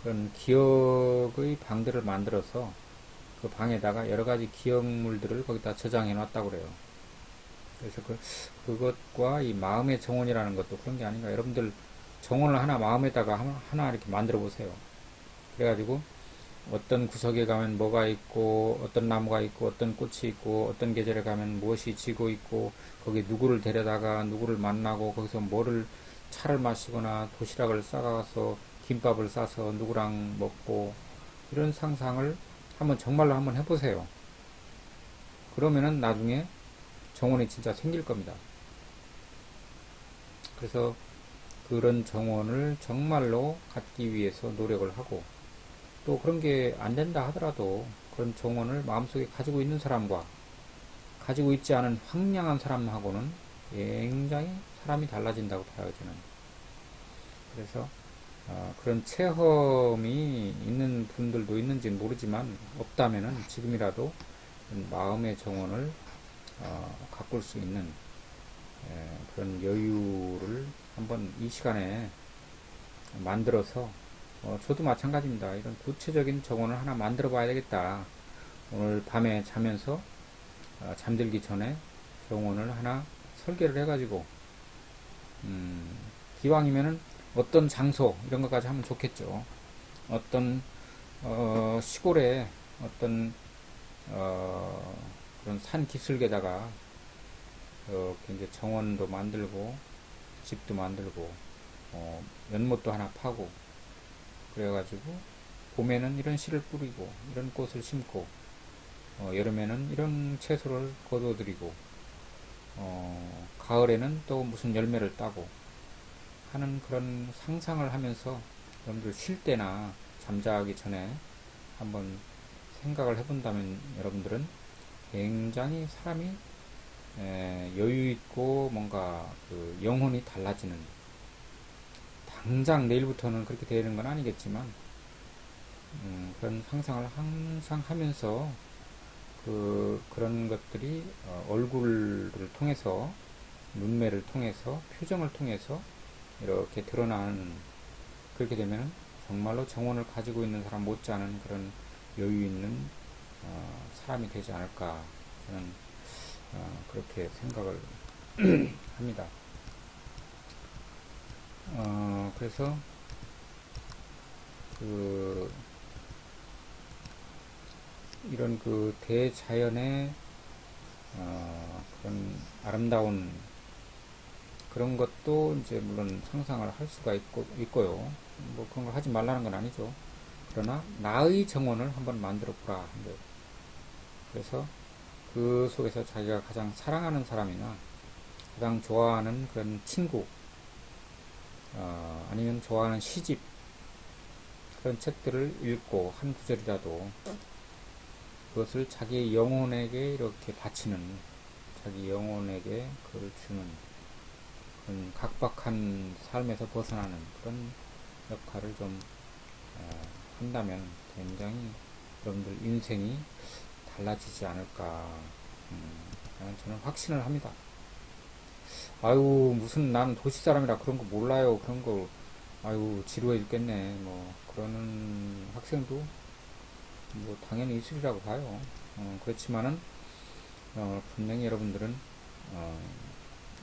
그런 기억의 방들을 만들어서 그 방에다가 여러 가지 기억물들을 거기다 저장해 놨다고 그래요. 그래서 그것과 이 마음의 정원이라는 것도 그런 게 아닌가. 여러분들 정원을 하나 마음에다가 하나 이렇게 만들어 보세요. 그래가지고 어떤 구석에 가면 뭐가 있고 어떤 나무가 있고 어떤 꽃이 있고 어떤 계절에 가면 무엇이 지고 있고 거기 누구를 데려다가 누구를 만나고 거기서 차를 마시거나 도시락을 싸가서 김밥을 싸서 누구랑 먹고 이런 상상을 정말로 한번 해보세요. 그러면은 나중에 정원이 진짜 생길 겁니다. 그래서 그런 정원을 정말로 갖기 위해서 노력을 하고 또 그런 게 안 된다 하더라도 그런 정원을 마음속에 가지고 있는 사람과 가지고 있지 않은 황량한 사람하고는 굉장히 사람이 달라진다고 봐요, 저는. 그래서 그런 체험이 있는 분들도 있는지는 모르지만 없다면은 지금이라도 마음의 정원을 가꿀 수 있는 그런 여유를 한번 이 시간에 만들어서 저도 마찬가지입니다. 이런 구체적인 정원을 하나 만들어 봐야 되겠다. 오늘 밤에 자면서 잠들기 전에 정원을 하나 설계를 해가지고 기왕이면은 어떤 장소 이런 것까지 하면 좋겠죠. 어떤 시골에 어떤 그런 산 기슭에다가 이렇게 이제 정원도 만들고 집도 만들고 연못도 하나 파고 그래가지고 봄에는 이런 씨를 뿌리고 이런 꽃을 심고 여름에는 이런 채소를 거둬들이고 가을에는 또 무슨 열매를 따고 하는 그런 상상을 하면서 여러분들 쉴 때나 잠자기 전에 한번 생각을 해본다면 여러분들은 굉장히 사람이 여유 있고 뭔가 그 영혼이 달라지는, 당장 내일부터는 그렇게 되는 건 아니겠지만 그런 상상을 항상 하면서 그런 것들이 얼굴을 통해서, 눈매를 통해서, 표정을 통해서 이렇게 드러나는, 그렇게 되면 정말로 정원을 가지고 있는 사람 못지않은 그런 여유 있는 사람이 되지 않을까, 저는 그렇게 생각을 합니다. 그래서 이런 대자연의 그런 아름다운 그런 것도 이제 물론 상상을 할 수가 있고요. 뭐 그런 걸 하지 말라는 건 아니죠. 그러나 나의 정원을 한번 만들어 보라. 그래서 그 속에서 자기가 가장 사랑하는 사람이나 가장 좋아하는 그런 친구, 아니면 좋아하는 시집, 그런 책들을 읽고 한 구절이라도 그것을 자기 영혼에게 이렇게 바치는, 자기 영혼에게 그걸 주는 그런 각박한 삶에서 벗어나는 그런 역할을 좀 한다면 굉장히 여러분들 인생이 달라지지 않을까, 저는 확신을 합니다. 아유, 무슨 나는 도시 사람이라 그런 거 몰라요. 그런 거 아유 지루해 죽겠네. 뭐 그러는 학생도 뭐 당연히 있으리라고 봐요. 그렇지만은 분명히 여러분들은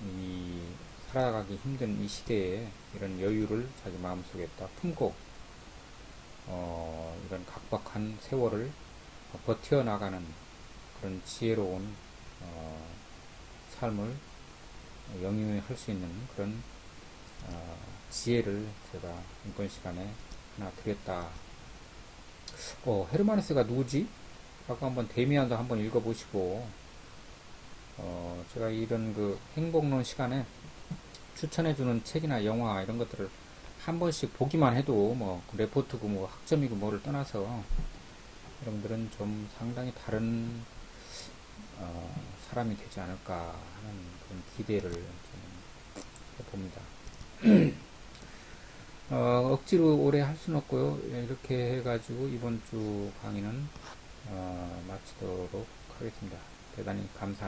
이 살아가기 힘든 이 시대에 이런 여유를 자기 마음속에 딱 품고 이런 각박한 세월을 버텨나가는 그런 지혜로운 삶을 영위할 수 있는 그런 지혜를 제가 이번 시간에 하나 드렸다. 헤르만헤세가 누구지? 아까 한번 데미안도 한번 읽어보시고, 제가 이런 행복론 시간에 추천해주는 책이나 영화 이런 것들을 한 번씩 보기만 해도 뭐 레포트고 뭐 학점이고 뭐를 떠나서 여러분들은 좀 상당히 다른 사람이 되지 않을까 하는 그런 기대를 좀 해봅니다. 억지로 오래 할 수는 없고요. 이렇게 해가지고 이번 주 강의는 마치도록 하겠습니다. 대단히 감사합니다.